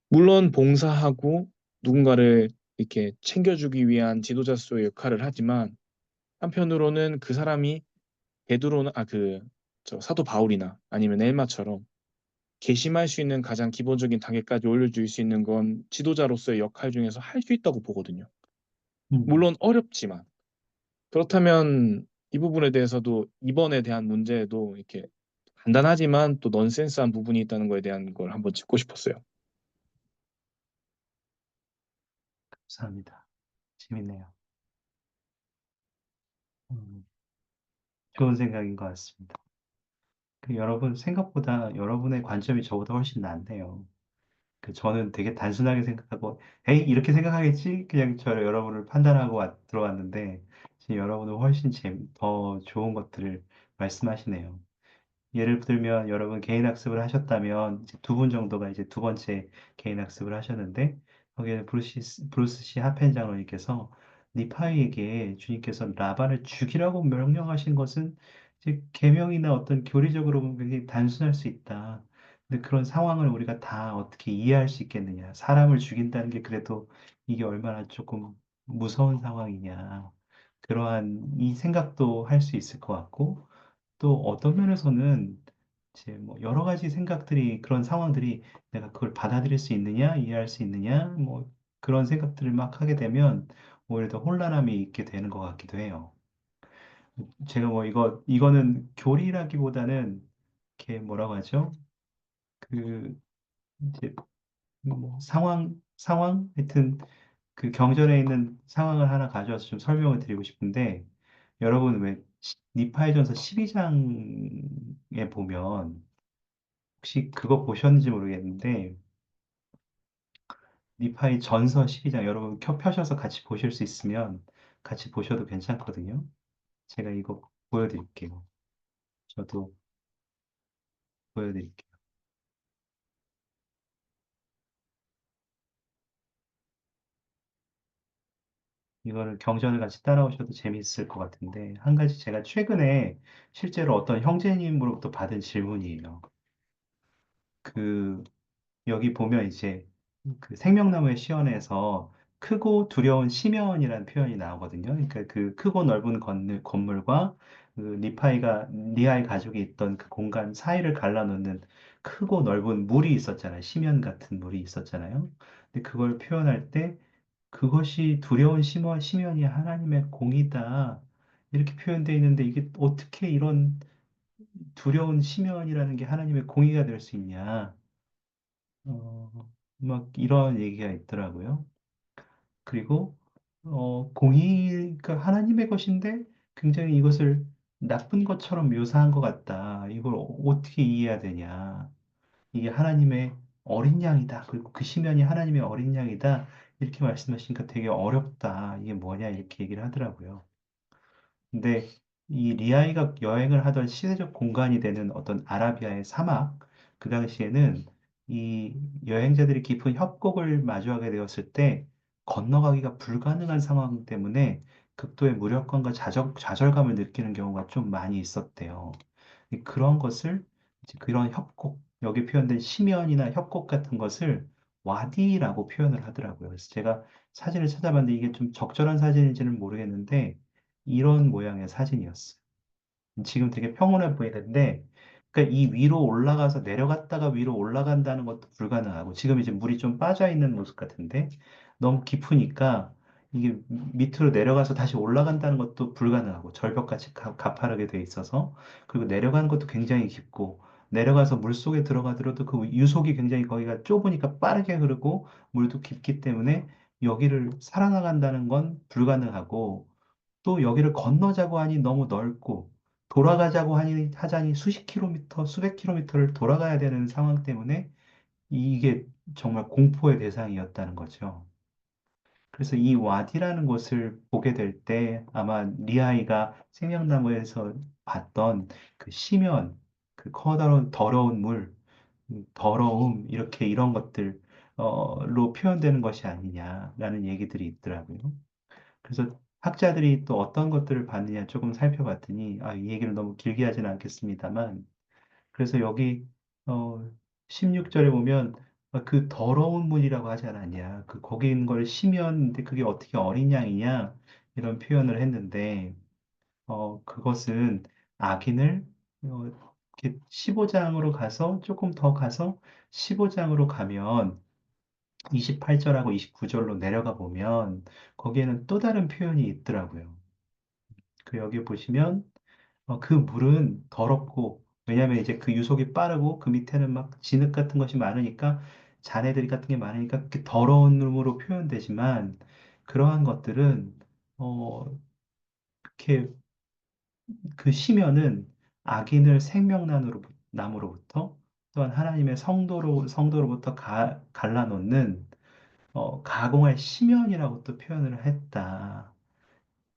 물론 봉사하고 누군가를 이렇게 챙겨주기 위한 지도자로서의 역할을 하지만 한편으로는 그 사람이 베드로나 저 사도 바울이나 아니면 엘마처럼 개심할 수 있는 가장 기본적인 단계까지 올려줄 수 있는 건 지도자로서의 역할 중에서 할 수 있다고 보거든요. 음. 물론 어렵지만 그렇다면 이 부분에 대해서도 이번에 대한 문제에도 이렇게 간단하지만 또 넌센스한 부분이 있다는 거에 대한 걸 한번 짚고 싶었어요. 감사합니다. 재밌네요. 음, 좋은 생각인 것 같습니다. 여러분, 생각보다 여러분의 관점이 저보다 훨씬 낫네요. 저는 되게 단순하게 생각하고, 에이, 이렇게 생각하겠지? 그냥 여러분을 판단하고 들어왔는데, 지금 여러분은 훨씬 더 좋은 것들을 말씀하시네요. 예를 들면 여러분 개인 학습을 하셨다면 이제 두 분 정도가 이제 두 번째 개인 학습을 하셨는데 거기에 브루스 씨 하펜 장로님께서 니파이에게 주님께서 라반을 죽이라고 명령하신 것은 이제 계명이나 어떤 교리적으로 보면 굉장히 단순할 수 있다. 근데 그런 상황을 우리가 다 어떻게 이해할 수 있겠느냐. 사람을 죽인다는 게 그래도 이게 얼마나 조금 무서운 상황이냐. 그러한 이 생각도 할 수 있을 것 같고 또 어떤 면에서는 이제 뭐 여러 가지 생각들이 그런 상황들이 내가 그걸 받아들일 수 있느냐, 이해할 수 있느냐, 뭐 그런 생각들을 막 하게 되면 오히려 더 혼란함이 있게 되는 것 같기도 해요. 제가 뭐 이거는 교리라기보다는 이렇게 뭐라고 하죠? 그 이제 뭐 하여튼 그 경전에 있는 상황을 하나 가져와서 좀 설명을 드리고 싶은데 여러분 왜 니파의전서 12장에 보면 혹시 그거 보셨는지 모르겠는데 니파의 전서 12장 여러분 펴셔서 같이 보실 수 있으면 같이 보셔도 괜찮거든요. 제가 이거 보여드릴게요. 저도 보여드릴게요. 이거를 경전을 같이 따라오셔도 재미있을 것 같은데 한 가지 제가 최근에 실제로 어떤 형제님으로부터 받은 질문이에요. 그 여기 보면 이제 그 생명나무의 시연에서 크고 두려운 시면이라는 표현이 나오거든요. 그러니까 그 크고 넓은 건물과 그 리아의 가족이 있던 그 공간 사이를 갈라놓는 크고 넓은 물이 있었잖아요. 시면 같은 물이 있었잖아요. 근데 그걸 표현할 때 그것이 두려운 시면이 하나님의 공이다. 이렇게 표현되어 있는데 이게 어떻게 이런 두려운 시면이라는 게 하나님의 공의가 될 수 있냐. 막 이런 얘기가 있더라고요. 그리고 공의가 하나님의 것인데 굉장히 이것을 나쁜 것처럼 묘사한 것 같다. 이걸 어떻게 이해해야 되냐. 이게 하나님의 어린 양이다. 그리고 그 시면이 하나님의 어린 양이다. 이렇게 말씀하시니까 되게 어렵다. 이게 뭐냐 이렇게 얘기를 하더라고요. 근데 이 리아이가 여행을 하던 시대적 공간이 되는 어떤 아라비아의 사막, 그 당시에는 이 여행자들이 깊은 협곡을 마주하게 되었을 때 건너가기가 불가능한 상황 때문에 극도의 무력감과 좌절감을 느끼는 경우가 좀 많이 있었대요. 그런 것을, 이제 그런 협곡, 여기 표현된 심연이나 협곡 같은 것을 와디라고 표현을 하더라고요. 그래서 제가 사진을 찾아봤는데 이게 좀 적절한 사진인지는 모르겠는데 이런 모양의 사진이었어요. 지금 되게 평온해 보이는데, 그러니까 이 위로 올라가서 내려갔다가 위로 올라간다는 것도 불가능하고, 지금 이제 물이 좀 빠져 있는 모습 같은데, 너무 깊으니까 이게 밑으로 내려가서 다시 올라간다는 것도 불가능하고, 절벽같이 가파르게 돼 있어서, 그리고 내려가는 것도 굉장히 깊고, 내려가서 물 속에 들어가더라도 그 유속이 굉장히 거기가 좁으니까 빠르게 흐르고, 물도 깊기 때문에 여기를 살아나간다는 건 불가능하고, 또 여기를 건너자고 하니 너무 넓고 돌아가자고 하자니 수십 킬로미터, 수백 킬로미터를 돌아가야 되는 상황 때문에 이게 정말 공포의 대상이었다는 거죠. 그래서 이 와디라는 곳을 보게 될 때 아마 리아이가 생명나무에서 봤던 그 심연, 그 커다란 더러운 물, 더러움, 이렇게 이런 것들로 표현되는 것이 아니냐라는 얘기들이 있더라고요. 그래서 학자들이 또 어떤 것들을 봤느냐 조금 살펴봤더니, 이 얘기를 너무 길게 하지는 않겠습니다만, 그래서 여기, 어, 16절에 보면, 그 더러운 물이라고 하지 않았냐. 거기 있는 걸 심였는데 그게 어떻게 어린 양이냐. 이런 표현을 했는데, 그것은 악인을, 이렇게 15장으로 가서, 조금 더 가서 15장으로 가면, 28절하고 29절로 내려가 보면 거기에는 또 다른 표현이 있더라고요. 여기 보시면 그 물은 더럽고 왜냐하면 이제 그 유속이 빠르고 그 밑에는 막 진흙 같은 것이 많으니까 잔해들이 같은 게 많으니까 그렇게 더러운 물로 표현되지만 그러한 것들은 그렇게 그 시면은 악인을 생명나무로부터 또한 하나님의 성도로부터 갈라놓는 가공할 심연이라고 또 표현을 했다.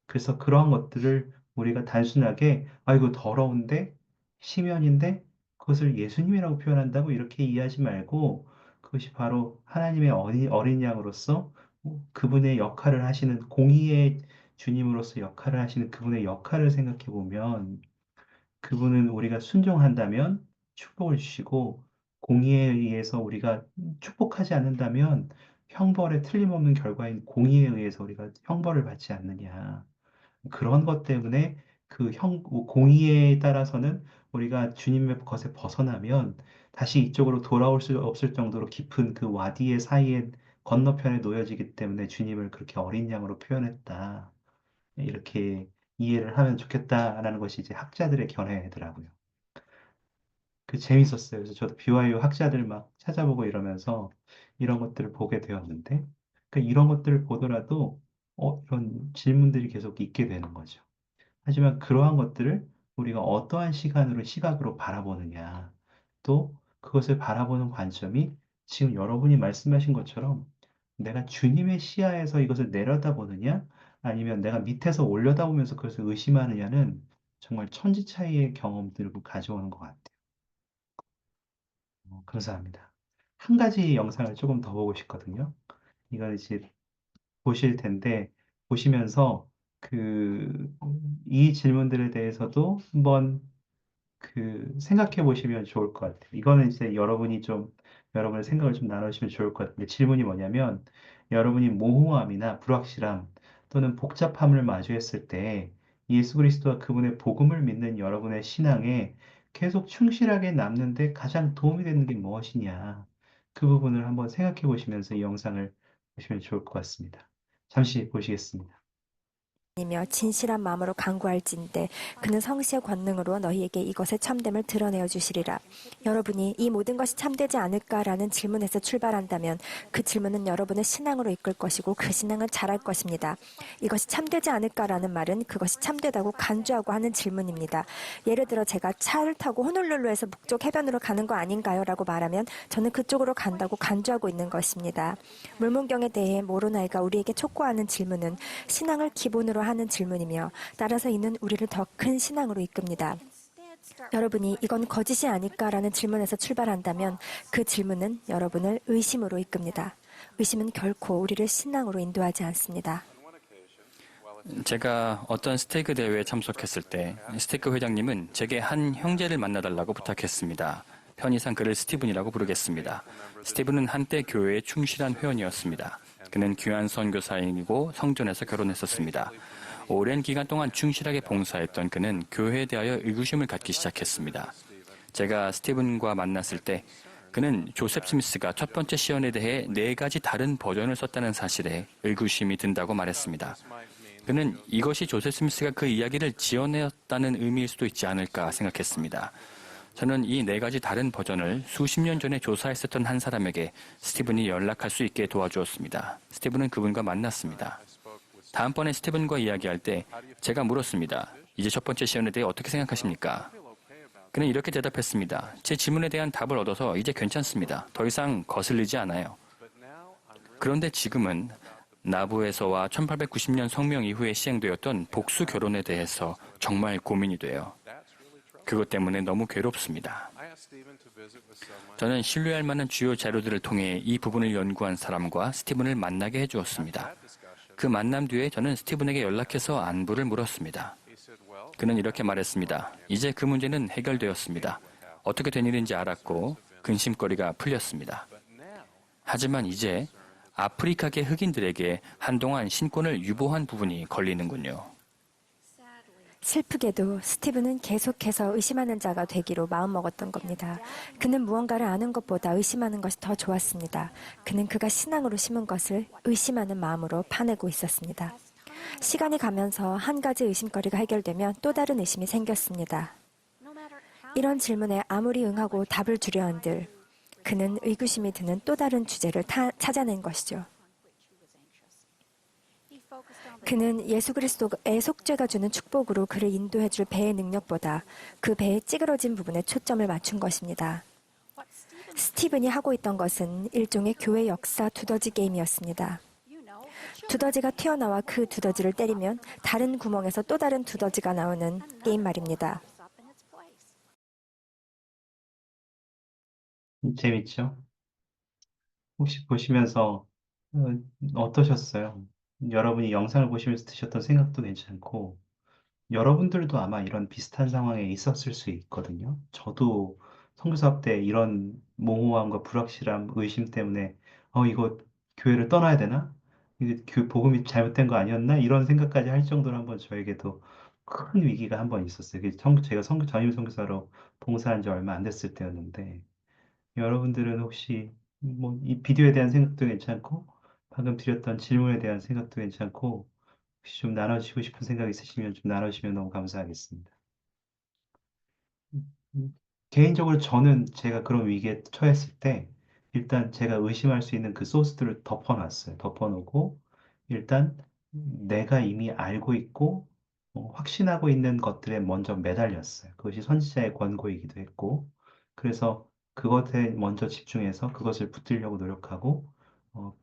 그래서 그러한 것들을 우리가 단순하게, 이거 더러운데, 심연인데, 그것을 예수님이라고 표현한다고 이렇게 이해하지 말고, 그것이 바로 하나님의 어린 양으로서 그분의 역할을 하시는, 공의의 주님으로서 역할을 하시는 그분의 역할을 생각해 보면, 그분은 우리가 순종한다면 축복을 주시고 공의에 의해서 우리가 축복하지 않는다면 형벌에 틀림없는 결과인 공의에 의해서 우리가 형벌을 받지 않느냐. 그런 것 때문에 공의에 따라서는 우리가 주님의 것에 벗어나면 다시 이쪽으로 돌아올 수 없을 정도로 깊은 그 와디의 사이에 건너편에 놓여지기 때문에 주님을 그렇게 어린 양으로 표현했다. 이렇게 이해를 하면 좋겠다라는 것이 이제 학자들의 견해더라고요. 재밌었어요. 그래서 저도 BYU 학자들 막 찾아보고 이러면서 이런 것들을 보게 되었는데, 이런 것들을 보더라도, 이런 질문들이 계속 있게 되는 거죠. 하지만 그러한 것들을 우리가 어떠한 시각으로 바라보느냐, 또 그것을 바라보는 관점이 지금 여러분이 말씀하신 것처럼 내가 주님의 시야에서 이것을 내려다보느냐, 아니면 내가 밑에서 올려다보면서 그것을 의심하느냐는 정말 천지 차이의 경험들을 가져오는 것 같아요. 감사합니다. 한 가지 영상을 조금 더 보고 싶거든요. 이걸 이제 보실 텐데, 보시면서 이 질문들에 대해서도 한번 생각해 보시면 좋을 것 같아요. 이거는 이제 여러분의 생각을 좀 나누시면 좋을 것 같은데, 질문이 뭐냐면, 여러분이 모호함이나 불확실함 또는 복잡함을 마주했을 때, 예수 그리스도와 그분의 복음을 믿는 여러분의 신앙에 계속 충실하게 남는데 가장 도움이 되는 게 무엇이냐. 그 부분을 한번 생각해 보시면서 이 영상을 보시면 좋을 것 같습니다. 잠시 보시겠습니다. 이며 진실한 마음으로 간구할진대 그는 성시의 권능으로 너희에게 이것의 참됨을 드러내어 주시리라. 여러분이 이 모든 것이 참되지 않을까라는 질문에서 출발한다면 그 질문은 여러분의 신앙으로 이끌 것이고 그 신앙은 자랄 것입니다. 이것이 참되지 않을까라는 말은 그것이 참되다고 간주하고 하는 질문입니다. 예를 들어 제가 차를 타고 호놀룰루에서 북쪽 해변으로 가는 거 아닌가요? 라고 말하면 저는 그쪽으로 간다고 간주하고 있는 것입니다. 물문경에 대해 모로나이가 우리에게 촉구하는 질문은 신앙을 기본으로 하는 질문이며 따라서 이는 우리를 더 큰 신앙으로 이끕니다. 여러분이 이건 거짓이 아닐까라는 질문에서 출발한다면 그 질문은 여러분을 의심으로 이끕니다. 의심은 결코 우리를 신앙으로 인도하지 않습니다. 제가 어떤 스테이크 대회에 참석했을 때 스테이크 회장님은 제게 한 형제를 만나달라고 부탁했습니다. 편의상 그를 스티븐이라고 부르겠습니다. 스티븐은 한때 교회의 충실한 회원이었습니다. 그는 귀한 선교사이고 성전에서 결혼했었습니다. 오랜 기간 동안 충실하게 봉사했던 그는 교회에 대하여 의구심을 갖기 시작했습니다. 제가 스티븐과 만났을 때 그는 조셉 스미스가 첫 번째 시연에 대해 4가지 다른 버전을 썼다는 사실에 의구심이 든다고 말했습니다. 그는 이것이 조셉 스미스가 그 이야기를 지어내었다는 의미일 수도 있지 않을까 생각했습니다. 저는 이 4가지 다른 버전을 수십 년 전에 조사했었던 한 사람에게 스티븐이 연락할 수 있게 도와주었습니다. 스티븐은 그분과 만났습니다. 다음번에 스티븐과 이야기할 때 제가 물었습니다. 이제 첫 번째 시연에 대해 어떻게 생각하십니까? 그는 이렇게 대답했습니다. 제 질문에 대한 답을 얻어서 이제 괜찮습니다. 더 이상 거슬리지 않아요. 그런데 지금은 나부에서와 1890년 성명 이후에 시행되었던 복수 결혼에 대해서 정말 고민이 돼요. 그것 때문에 너무 괴롭습니다. 저는 신뢰할 만한 주요 자료들을 통해 이 부분을 연구한 사람과 스티븐을 만나게 해주었습니다. 그 만남 뒤에 저는 스티븐에게 연락해서 안부를 물었습니다. 그는 이렇게 말했습니다. 이제 그 문제는 해결되었습니다. 어떻게 된 일인지 알았고 근심거리가 풀렸습니다. 하지만 이제 아프리카계 흑인들에게 한동안 신권을 유보한 부분이 걸리는군요. 슬프게도 스티븐은 계속해서 의심하는 자가 되기로 마음먹었던 겁니다. 그는 무언가를 아는 것보다 의심하는 것이 더 좋았습니다. 그는 그가 신앙으로 심은 것을 의심하는 마음으로 파내고 있었습니다. 시간이 가면서 한 가지 의심거리가 해결되면 또 다른 의심이 생겼습니다. 이런 질문에 아무리 응하고 답을 주려 한들 그는 의구심이 드는 또 다른 주제를 찾아낸 것이죠. 그는 예수 그리스도의 속죄가 주는 축복으로 그를 인도해줄 배의 능력보다 그 배의 찌그러진 부분에 초점을 맞춘 것입니다. 스티븐이 하고 있던 것은 일종의 교회 역사 두더지 게임이었습니다. 두더지가 튀어나와 그 두더지를 때리면 다른 구멍에서 또 다른 두더지가 나오는 게임 말입니다. 재밌죠? 혹시 보시면서 어떠셨어요? 여러분이 영상을 보시면서 드셨던 생각도 괜찮고, 여러분들도 아마 이런 비슷한 상황에 있었을 수 있거든요. 저도 선교사업 때 이런 모호함과 불확실함, 의심 때문에 이거 교회를 떠나야 되나? 이게 복음이 잘못된 거 아니었나? 이런 생각까지 할 정도로 한번 저에게도 큰 위기가 한번 있었어요. 제가 전임 선교사로 봉사한 지 얼마 안 됐을 때였는데, 여러분들은 혹시 뭐 이 비디오에 대한 생각도 괜찮고, 방금 드렸던 질문에 대한 생각도 괜찮고, 혹시 좀 나눠주시고 싶은 생각 있으시면 좀 나눠주시면 너무 감사하겠습니다. 개인적으로 저는 제가 그런 위기에 처했을 때 일단 제가 의심할 수 있는 그 소스들을 덮어놨어요. 덮어놓고 일단 내가 이미 알고 있고 확신하고 있는 것들에 먼저 매달렸어요. 그것이 선지자의 권고이기도 했고 그래서 그것에 먼저 집중해서 그것을 붙들려고 노력하고 어,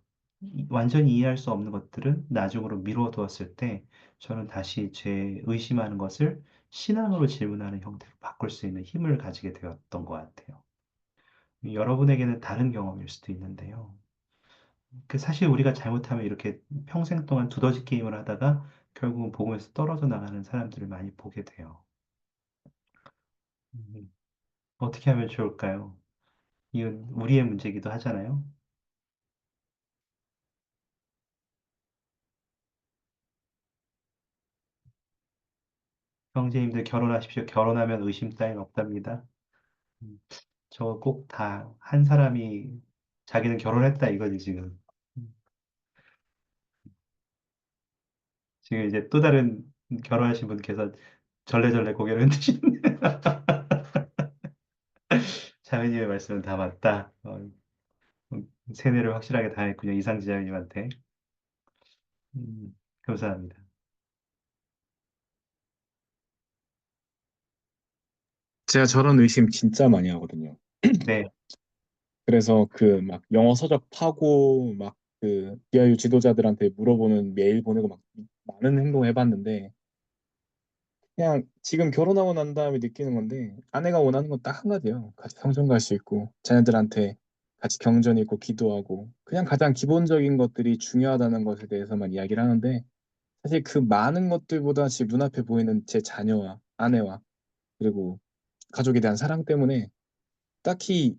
완전히 이해할 수 없는 것들은 나중으로 미뤄두었을 때 저는 다시 제 의심하는 것을 신앙으로 질문하는 형태로 바꿀 수 있는 힘을 가지게 되었던 것 같아요. 여러분에게는 다른 경험일 수도 있는데요. 사실 우리가 잘못하면 이렇게 평생 동안 두더지 게임을 하다가 결국은 복음에서 떨어져 나가는 사람들을 많이 보게 돼요. 음, 어떻게 하면 좋을까요? 이건 우리의 문제이기도 하잖아요. 형제님들 결혼하십시오. 결혼하면 의심 따윈 없답니다. 음, 저 꼭 다 한 사람이 자기는 결혼했다 이거지 지금. 음, 지금 이제 또 다른 결혼하신 분께서 절레절레 고개를 흔드시네. 자매님의 말씀은 다 맞다. 세뇌를 확실하게 당했군요. 이상지 자매님한테. 감사합니다. 제가 저런 의심 진짜 많이 하거든요. 네, 그래서 그 막 영어 서적 파고 막 그 기아유 지도자들한테 물어보는 메일 보내고 막 많은 행동을 해봤는데 그냥 지금 결혼하고 난 다음에 느끼는 건데 아내가 원하는 건 딱 한 가지예요. 같이 성전 갈 수 있고 자녀들한테 같이 경전 있고 기도하고 그냥 가장 기본적인 것들이 중요하다는 것에 대해서만 이야기를 하는데 사실 그 많은 것들보다 지금 눈앞에 보이는 제 자녀와 아내와 그리고 가족에 대한 사랑 때문에 딱히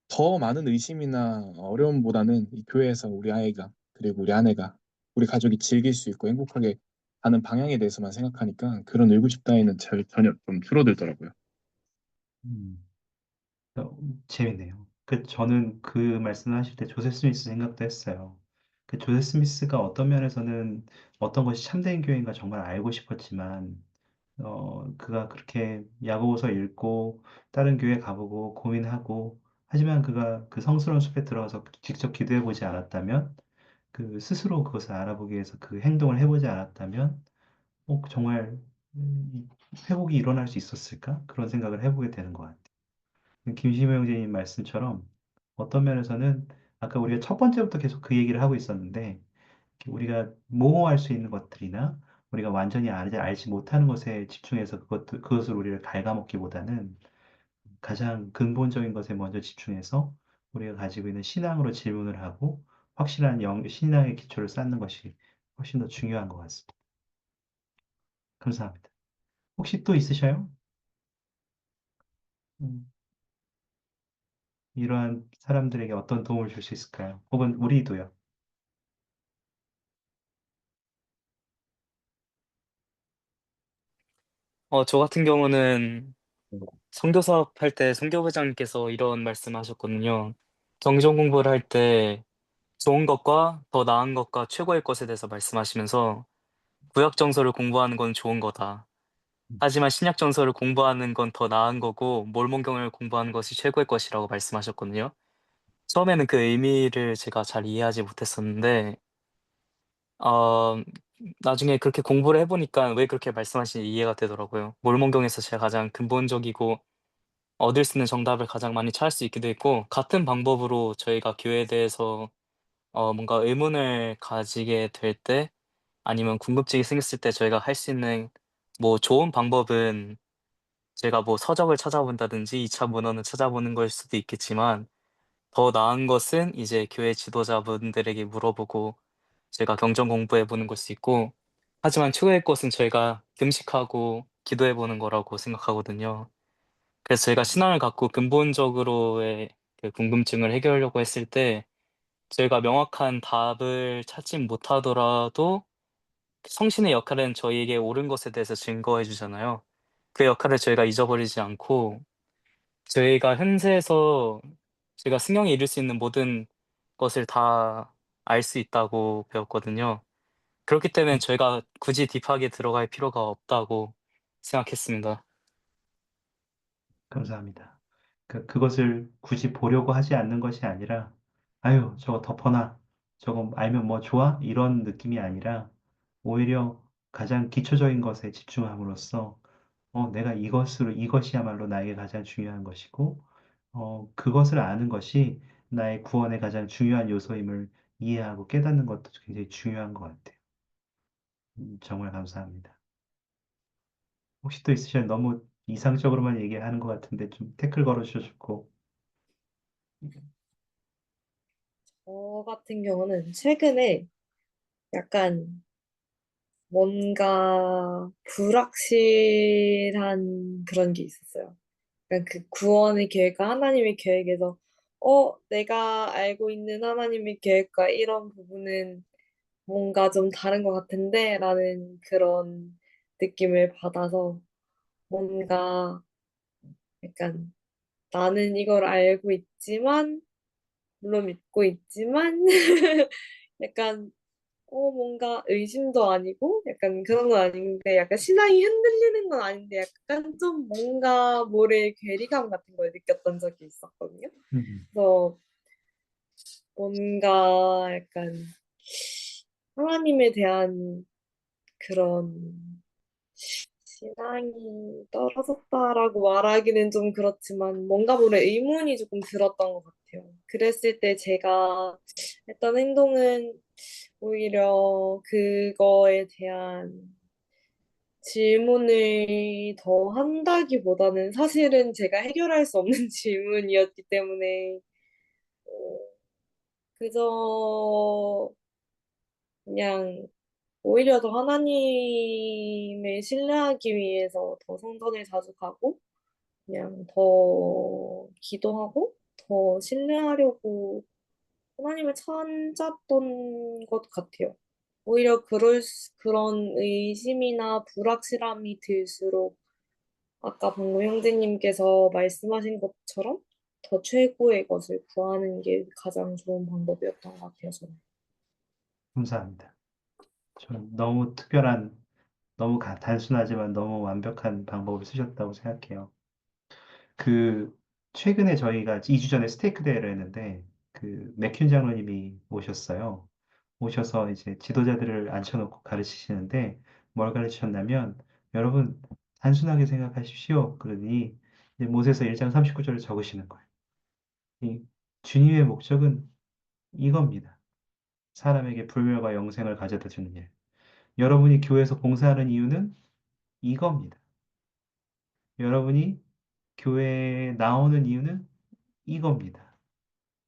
더 많은 의심이나 어려움보다는 이 교회에서 우리 아이가 그리고 우리 아내가 우리 가족이 즐길 수 있고 행복하게 가는 방향에 대해서만 생각하니까 그런 의구심 따위는 전혀 좀 줄어들더라고요. 음, 재밌네요. 저는 그 말씀을 하실 때 조세 스미스 생각도 했어요. 조세 스미스가 어떤 면에서는 어떤 것이 참된 교회인가 정말 알고 싶었지만, 그가 그렇게 야고보서 읽고 다른 교회 가보고 고민하고 하지만 그가 그 성스러운 숲에 들어가서 직접 기도해 보지 않았다면 스스로 그것을 알아보기 위해서 그 행동을 해보지 않았다면 정말 이 회복이 일어날 수 있었을까? 그런 생각을 해보게 되는 것 같아요. 김시모 형제님 말씀처럼 어떤 면에서는 아까 우리가 첫 번째부터 계속 그 얘기를 하고 있었는데 우리가 모호할 수 있는 것들이나 우리가 완전히 알지 못하는 것에 집중해서 그것을 우리를 갉아먹기보다는 가장 근본적인 것에 먼저 집중해서 우리가 가지고 있는 신앙으로 질문을 하고 확실한 신앙의 기초를 쌓는 것이 훨씬 더 중요한 것 같습니다. 감사합니다. 혹시 또 있으셔요? 음, 이러한 사람들에게 어떤 도움을 줄 수 있을까요? 혹은 우리도요? 저 같은 경우는 선교 사업할 때 선교부장님께서 이런 말씀하셨거든요. 경전 공부를 할 때 좋은 것과 더 나은 것과 최고의 것에 대해서 말씀하시면서 구약 정서를 공부하는 건 좋은 거다. 하지만 신약 정서를 공부하는 건 더 나은 거고 몰몬경을 공부하는 것이 최고의 것이라고 말씀하셨거든요. 처음에는 그 의미를 제가 잘 이해하지 못했었는데 어 나중에 그렇게 공부를 해 보니까 왜 그렇게 말씀하시는지 이해가 되더라고요. 몰몬경에서 제가 가장 근본적이고 얻을 수 있는 정답을 가장 많이 찾을 수 있기도 했고 같은 방법으로 저희가 교회에 대해서 뭔가 의문을 가지게 될 때 아니면 궁금증이 생겼을 때 저희가 할 수 있는 뭐 좋은 방법은 제가 뭐 서적을 찾아본다든지 2차 문헌을 찾아보는 걸 수도 있겠지만 더 나은 것은 이제 교회 지도자분들에게 물어보고 제가 경전 공부해 보는 걸 수 있고 하지만 최고의 것은 저희가 금식하고 기도해 보는 거라고 생각하거든요. 그래서 저희가 신앙을 갖고 근본적으로의 그 궁금증을 해결하려고 했을 때 저희가 명확한 답을 찾지 못하더라도 성신의 역할은 저희에게 옳은 것에 대해서 증거해 주잖아요. 그 역할을 저희가 잊어버리지 않고 저희가 현세에서 제가 승용에 이룰 수 있는 모든 것을 다 알 수 있다고 배웠거든요. 그렇기 때문에 저희가 굳이 딥하게 들어갈 필요가 없다고 생각했습니다. 감사합니다. 그것을 굳이 보려고 하지 않는 것이 아니라, 아유, 저거 덮어놔. 저거 알면 뭐 좋아? 이런 느낌이 아니라, 오히려 가장 기초적인 것에 집중함으로써, 이것이야말로 나에게 가장 중요한 것이고, 그것을 아는 것이 나의 구원의 가장 중요한 요소임을 이해하고 깨닫는 것도 굉장히 중요한 것 같아요. 정말 감사합니다. 혹시 또 있으시면 너무 이상적으로만 얘기하는 것 같은데 좀 태클 걸어주셔서 좋고. 저 같은 경우는 최근에 약간 뭔가 불확실한 그런 게 있었어요. 그러니까 그 구원의 계획과 하나님의 계획에서 내가 알고 있는 하나님의 계획과 이런 부분은 뭔가 좀 다른 것 같은데 라는 그런 느낌을 받아서 뭔가 약간 나는 이걸 알고 있지만 물론 믿고 있지만 약간 뭔가 의심도 아니고 약간 그런 건 아닌데 약간 신앙이 흔들리는 건 아닌데 약간 좀 뭔가 모래 괴리감 같은 걸 느꼈던 적이 있었거든요. 음, 그래서 뭔가 약간 하나님에 대한 그런 신앙이 떨어졌다라고 말하기는 좀 그렇지만 뭔가 모래 의문이 조금 들었던 것 같아요. 그랬을 때 제가 했던 행동은 오히려 그거에 대한 질문을 더 한다기보다는 사실은 제가 해결할 수 없는 질문이었기 때문에 어, 그저 그냥 오히려 더 하나님을 신뢰하기 위해서 더 성전을 자주 가고 그냥 더 기도하고 더 신뢰하려고 하나님을 찾았던 것 같아요. 오히려 그런 의심이나 불확실함이 들수록 아까 방금 형제님께서 말씀하신 것처럼 더 최고의 것을 구하는 게 가장 좋은 방법이었던 것 같아요, 저는. 감사합니다. 저는 너무 특별한, 너무 단순하지만 너무 완벽한 방법을 쓰셨다고 생각해요. 그, 최근에 저희가 2주 전에 스테이크 대회를 했는데, 그, 맥균 장로님이 오셨어요. 오셔서 이제 지도자들을 앉혀놓고 가르치시는데, 뭘 가르치셨냐면, 여러분, 단순하게 생각하십시오. 그러니, 이제 모세서 1장 39절을 적으시는 거예요. 이 주님의 목적은 이겁니다. 사람에게 불멸과 영생을 가져다 주는 일. 여러분이 교회에서 봉사하는 이유는 이겁니다. 여러분이 교회에 나오는 이유는 이겁니다.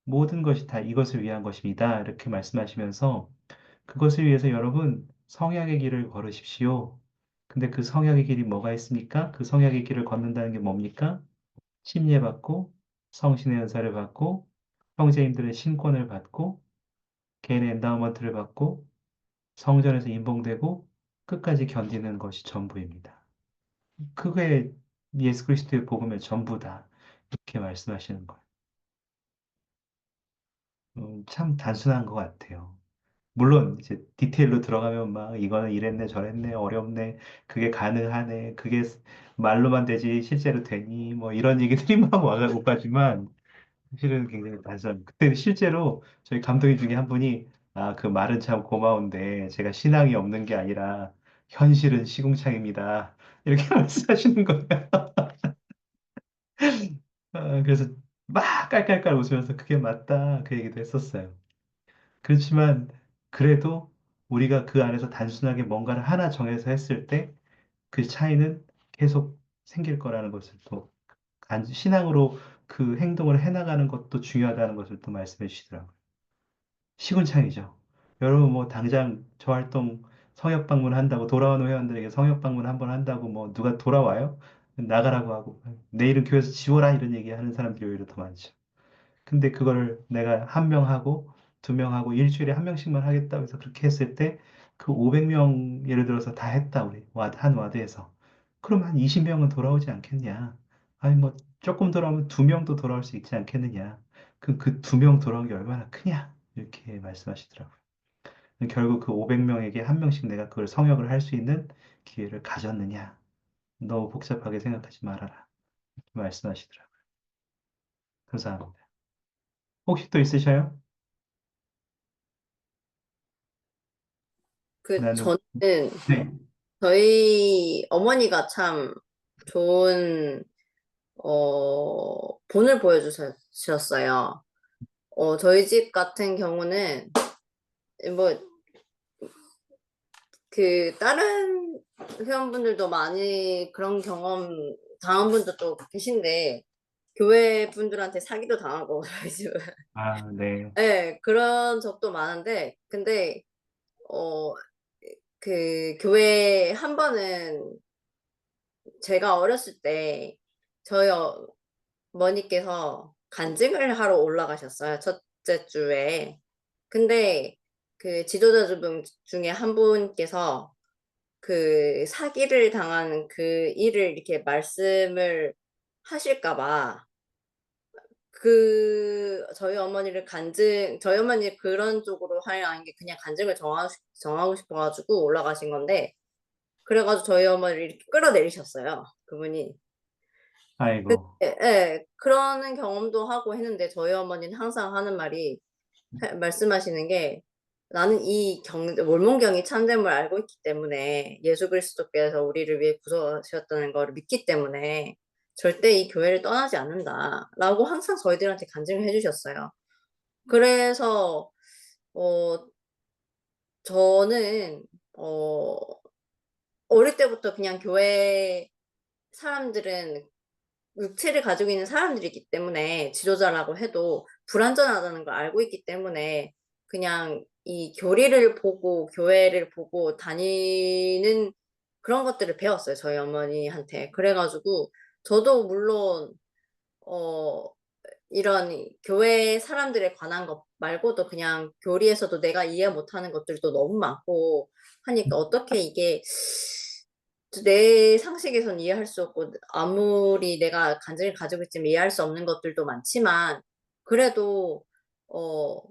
모든 것이 다 이것을 위한 것입니다. 이렇게 말씀하시면서 그것을 위해서 여러분 성약의 길을 걸으십시오. 근데 그 성약의 길이 뭐가 있습니까? 그 성약의 길을 걷는다는 게 뭡니까? 침례받고 성신의 연사를 받고 형제님들의 신권을 받고 개인의 엔다우먼트를 받고 성전에서 임봉되고 끝까지 견디는 것이 전부입니다. 그게 예수 그리스도의 복음의 전부다. 이렇게 말씀하시는 거예요. 참 단순한 것 같아요. 물론 이제 디테일로 들어가면 막 이거는 이랬네 저랬네 어렵네 그게 가능하네 그게 말로만 되지 실제로 되니 뭐 이런 얘기들이 막 오가지만 사실은 굉장히 단순합니다. 그때 실제로 저희 감독님 중에 한 분이 아, 그 말은 참 고마운데 제가 신앙이 없는 게 아니라 현실은 시궁창입니다. 이렇게 말씀하시는 거예요. 그래서 막 깔깔깔 웃으면서 그게 맞다 그 얘기도 했었어요. 그렇지만 그래도 우리가 그 안에서 단순하게 뭔가를 하나 정해서 했을 때 그 차이는 계속 생길 거라는 것을 또 신앙으로 그 행동을 해나가는 것도 중요하다는 것을 또 말씀해 주시더라고요. 시군창이죠. 여러분 뭐 당장 저 활동 성역 방문 한다고 돌아오는 회원들에게 성역 방문 한번 한다고 뭐 누가 돌아와요? 나가라고 하고 내일은 교회에서 지워라 이런 얘기 하는 사람들이 오히려 더 많죠. 근데 그거를 내가 한 명 하고 두 명 하고 일주일에 한 명씩만 하겠다고 해서 그렇게 했을 때 그 500명 예를 들어서 다 했다 우리 한 와드에서 그럼 한 20명은 돌아오지 않겠냐? 아니 뭐 조금 돌아오면 두 명도 돌아올 수 있지 않겠느냐? 그럼 그 두 명 돌아온 게 얼마나 크냐? 이렇게 말씀하시더라고요. 결국 그 500명에게 한 명씩 내가 그걸 성역을 할 수 있는 기회를 가졌느냐? 너무 복잡하게 생각하지 말아라. 이렇게 말씀하시더라고요. 감사합니다. 혹시 또 있으셔요? 나는 저는 네. 저희 어머니가 참 좋은 본을 보여주셨어요. 저희 집 같은 경우는 뭐 그 다른 회원분들도 많이 그런 경험 당한 분들도 계신데 교회 분들한테 사기도 당하고 저희 집은 아, 네. 네, 그런 적도 많은데 근데 어 그 교회 한 번은 제가 어렸을 때 저희 어머니께서 간증을 하러 올라가셨어요. 첫째 주에. 근데 그 지도자분 중에 한 분께서 그 사기를 당한 그 일을 이렇게 말씀을 하실까 봐 저희 어머니 그런 쪽으로 하려 하는 게 그냥 간증을 정하고 싶어가지고 올라가신 건데 그래가지고 저희 어머니를 이렇게 끌어내리셨어요. 그분이. 아이고. 예, 그러는 경험도 하고 했는데 저희 어머니는 항상 하는 말이 말씀하시는 게 나는 이 월몽경이 참됨을 알고 있기 때문에 예수 그리스도께서 우리를 위해 구속하셨다는 걸 믿기 때문에 절대 이 교회를 떠나지 않는다라고 항상 저희들한테 간증을 해주셨어요. 그래서 어, 저는 어릴 때부터 그냥 교회 사람들은 육체를 가지고 있는 사람들이기 때문에 지도자라고 해도 불완전하다는 걸 알고 있기 때문에 그냥 이 교리를 보고 교회를 보고 다니는 그런 것들을 배웠어요. 저희 어머니한테. 그래가지고 저도 물론 어, 이런 교회 사람들에 관한 것 말고도 그냥 교리에서도 내가 이해 못하는 것들도 너무 많고 하니까 어떻게 이게 내 상식에선 이해할 수 없고 아무리 내가 간증을 가지고 있지만 이해할 수 없는 것들도 많지만 그래도 어,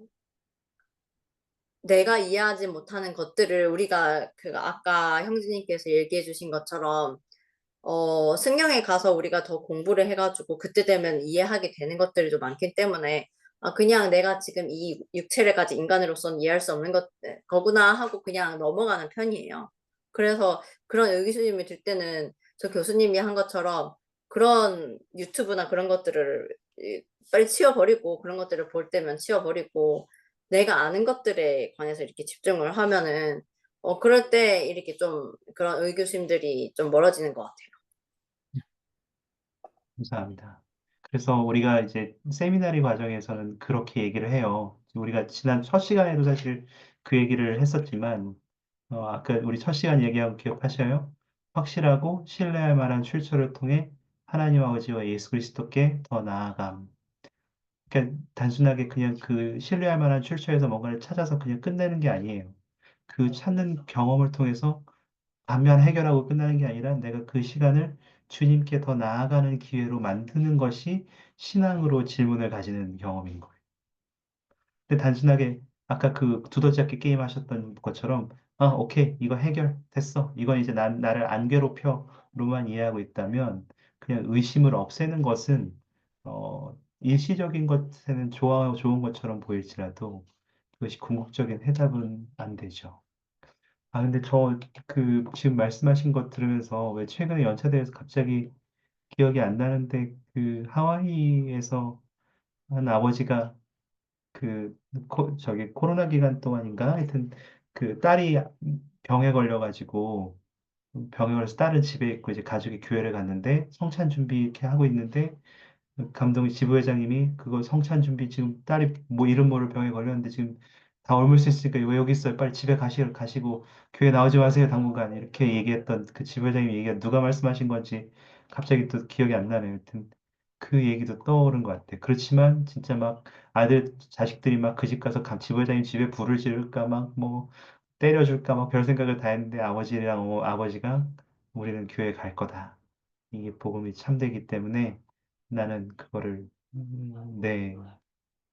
내가 이해하지 못하는 것들을 우리가 그 아까 형제님께서 얘기해 주신 것처럼 승경에 가서 우리가 더 공부를 해가지고 그때 되면 이해하게 되는 것들도 많기 때문에 그냥 내가 지금 이 육체를 가진 인간으로서는 이해할 수 없는 거구나 하고 그냥 넘어가는 편이에요. 그래서 그런 의구심이 들 때는 저 교수님이 한 것처럼 그런 유튜브나 그런 것들을 빨리 치워버리고 그런 것들을 볼 때면 치워버리고 내가 아는 것들에 관해서 이렇게 집중을 하면은 그럴 때 이렇게 좀 그런 의구심들이 좀 멀어지는 것 같아요. 감사합니다. 그래서 우리가 이제 세미나리 과정에서는 그렇게 얘기를 해요. 우리가 지난 첫 시간에도 사실 그 얘기를 했었지만, 아까 우리 첫 시간 얘기한 거 기억하셔요? 확실하고 신뢰할 만한 출처를 통해 하나님 아버지와 예수 그리스도께 더 나아감. 그러니까 단순하게 그냥 그 신뢰할 만한 출처에서 뭔가를 찾아서 그냥 끝내는 게 아니에요. 그 찾는 경험을 통해서 반면 해결하고 끝나는 게 아니라 내가 그 시간을 주님께 더 나아가는 기회로 만드는 것이 신앙으로 질문을 가지는 경험인 거예요. 근데 단순하게 아까 그 두더지잡기 게임 하셨던 것처럼 오케이, 이거 해결됐어. 이건 이제 나를 안 괴롭혀로만 이해하고 있다면 그냥 의심을 없애는 것은 일시적인 것에는 좋은 것처럼 보일지라도 그것이 궁극적인 해답은 안 되죠. 근데 지금 말씀하신 것 들으면서 왜 최근에 연차대에서 갑자기 기억이 안 나는데 그 하와이에서 한 아버지가 저기 코로나 기간 동안인가 하여튼 그 딸이 병에 걸려가지고 병에 걸려서 딸은 집에 있고 이제 가족이 교회를 갔는데 성찬 준비 이렇게 하고 있는데 감독이 지부회장님이 그거 성찬 준비 지금 딸이 뭐 이름 모를 병에 걸렸는데 지금 다 옮을 수 있으니까 왜 여기 있어요? 빨리 집에 가시고 교회 나오지 마세요 당분간 이렇게 얘기했던 그 지부회장님 얘기가 누가 말씀하신 건지 갑자기 또 기억이 안 나네요. 하여튼 그 얘기도 떠오른 것 같아요. 그렇지만 진짜 막 아들 자식들이 막 그 집 가서 지부회장님 집에 불을 지를까 막 뭐 때려줄까 막 별 생각을 다 했는데 아버지가 우리는 교회 갈 거다. 이게 복음이 참되기 때문에 나는 그거를 네,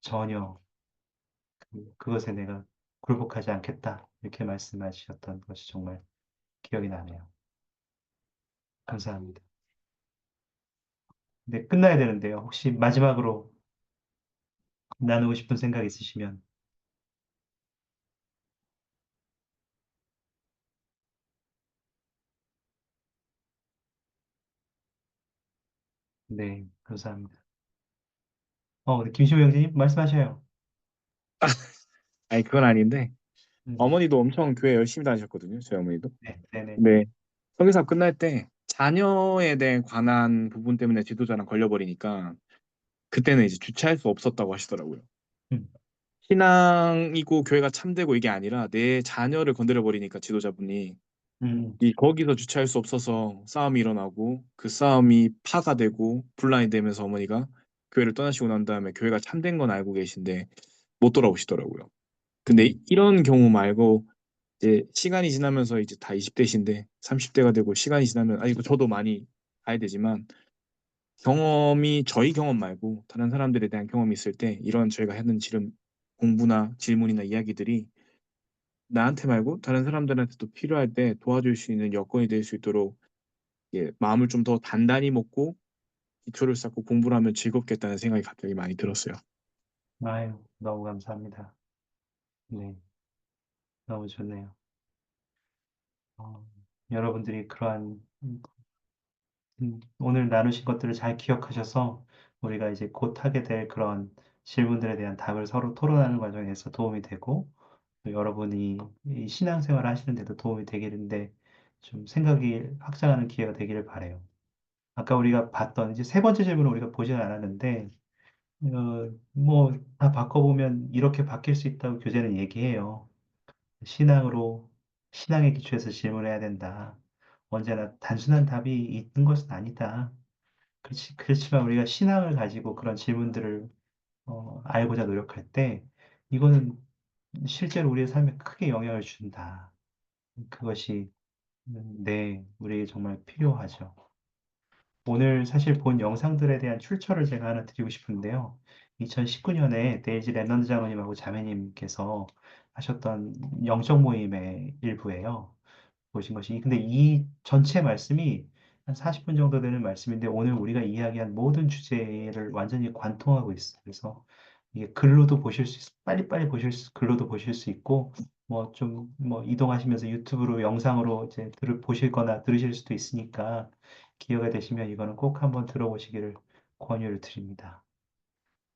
전혀 그것에 내가 굴복하지 않겠다. 이렇게 말씀하셨던 것이 정말 기억이 나네요. 감사합니다. 네, 끝나야 되는데요. 혹시 마지막으로 나누고 싶은 생각 있으시면 네, 감사합니다. 우리 김시호 형제님 말씀하셔요. 아니 그건 아닌데 음, 어머니도 엄청 교회 열심히 다니셨거든요. 저희 어머니도. 네, 네네. 네. 성교사 끝날 때 자녀에 대해 관한 부분 때문에 지도자랑 걸려버리니까 그때는 이제 주체할 수 없었다고 하시더라고요. 음, 신앙이고 교회가 참되고 이게 아니라 내 자녀를 건드려 버리니까 지도자분이 음, 이 거기서 주체할 수 없어서 싸움이 일어나고 그 싸움이 파가 되고 분란이 되면서 어머니가 교회를 떠나시고 난 다음에 교회가 참된 건 알고 계신데 못 돌아오시더라고요. 근데 음, 이런 경우 말고 이제 시간이 지나면서 이제 다 20대신데 30대가 되고 시간이 지나면 아니 저도 많이 가야 되지만 경험이 저희 경험 말고 다른 사람들에 대한 경험이 있을 때 이런 저희가 하는 지금 공부나 질문이나 이야기들이 나한테 말고 다른 사람들한테도 필요할 때 도와줄 수 있는 여건이 될 수 있도록 마음을 좀 더 단단히 먹고 기초를 쌓고 공부를 하면 즐겁겠다는 생각이 갑자기 많이 들었어요. 아유, 너무 감사합니다. 네, 너무 좋네요. 어, 여러분들이 그러한 오늘 나누신 것들을 잘 기억하셔서 우리가 이제 곧 하게 될 그런 질문들에 대한 답을 서로 토론하는 과정에서 도움이 되고 또 여러분이 이 신앙생활 하시는데도 도움이 되기는데 좀 생각이 확장하는 기회가 되기를 바래요. 아까 우리가 봤던 이제 세 번째 질문을 우리가 보지는 않았는데 뭐 다 바꿔보면 이렇게 바뀔 수 있다고 교재는 얘기해요. 신앙으로 신앙의 기초에서 질문해야 된다. 언제나 단순한 답이 있는 것은 아니다. 그렇지만 우리가 신앙을 가지고 그런 질문들을 알고자 노력할 때 이거는 실제로 우리의 삶에 크게 영향을 준다. 그것이 네, 우리에게 정말 필요하죠. 오늘 사실 본 영상들에 대한 출처를 제가 하나 드리고 싶은데요. 2019년에 데이지 레넌드 장로님하고 자매님께서 하셨던 영적 모임의 일부예요. 보신 것이. 근데 이 전체 말씀이 한 40분 정도 되는 말씀인데 오늘 우리가 이야기한 모든 주제를 완전히 관통하고 있어요. 그래서 이게 글로도 보실 수 빨리빨리 글로도 보실 수 있고 뭐 좀 뭐 이동하시면서 유튜브로 영상으로 이제 보실 거나 들으실 수도 있으니까 기회가 되시면 이거는 꼭 한번 들어보시기를 권유를 드립니다.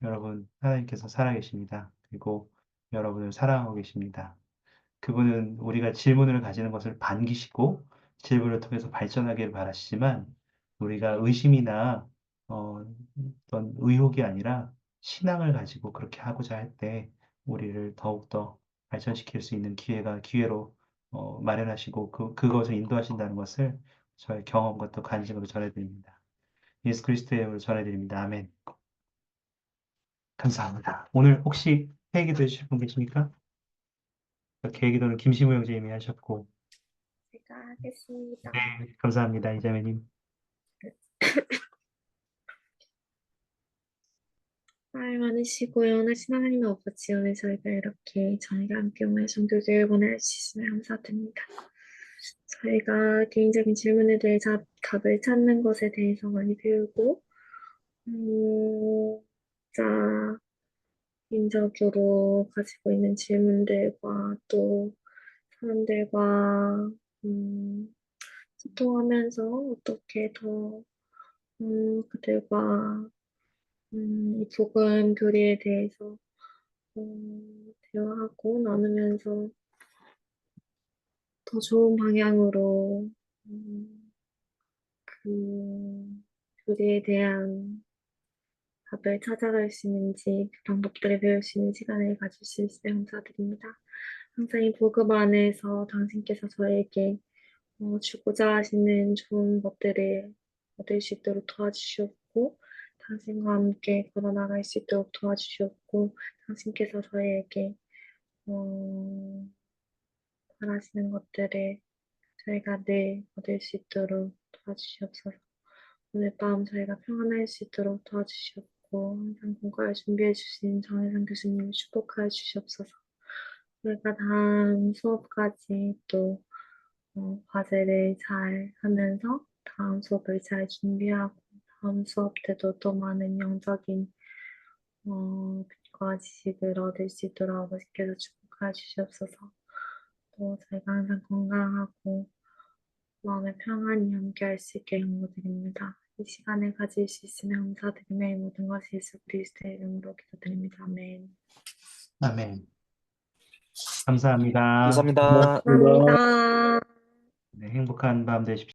여러분, 하나님께서 살아계십니다. 그리고 여러분을 사랑하고 계십니다. 그분은 우리가 질문을 가지는 것을 반기시고 질문을 통해서 발전하기를 바라시지만 우리가 의심이나 어떤 의혹이 아니라 신앙을 가지고 그렇게 하고자 할 때 우리를 더욱더 발전시킬 수 있는 기회로 마련하시고 그것을 인도하신다는 것을 저의 경험과 또 간증으로 전해드립니다. 예수 그리스도의 이름으로 전해드립니다. 아멘. 감사합니다. 오늘 혹시 회개도 해주실 분 계십니까? 계기도는 김시무 형제님이 하셨고, 제가 하겠습니다. 네, 감사합니다, 이자매님. 말 많으시고 영원하신 하나님 아버지, 오늘 저희가 함께 오늘 종교교육을 보낼 수 있으면 감사드립니다. 저희가 개인적인 질문에 대해 답을 찾는 것에 대해서 많이 배우고, 자, 개인적으로 가지고 있는 질문들과 또 사람들과 소통하면서 어떻게 더 그들과 이 복음 교리에 대해서 대화하고 나누면서 더 좋은 방향으로 그 교리에 대한 답을 찾아갈 수 있는지 그 방법들을 배울 수 있는 시간을 가질 수 있으면 감사드립니다. 항상 이 복음 안에서 당신께서 저에게 주고자 하시는 좋은 것들을 얻을 수 있도록 도와주시옵고 당신과 함께 걸어나갈 수 있도록 도와주시옵고 당신께서 저희에게 바라시는 것들을 저희가 늘 얻을 수 있도록 도와주시옵소서. 오늘 밤 저희가 평안할 수 있도록 도와주시옵고 항상 공과를 준비해 주신 정혜선 교수님을 축복하여 주시옵소서. 저희가 다음 수업까지 또 과제를 잘 하면서 다음 수업을 잘 준비하고 다음 수업 때도 또 많은 영적인 빛과 지식을 얻을 수 있도록 아버지께서 축복하여 주시옵소서. 또 저희가 항상 건강하고 마음의 평안이 함께할 수 있게 경고드립니다. 이 시간을 가질 수 있으면 감사드리며 이 모든 것이 예수 그리스도의 이름으로 기도드립니다. 아멘. 아멘. 감사합니다. 감사합니다. 감사합니다. 네, 행복한 밤 되십시오.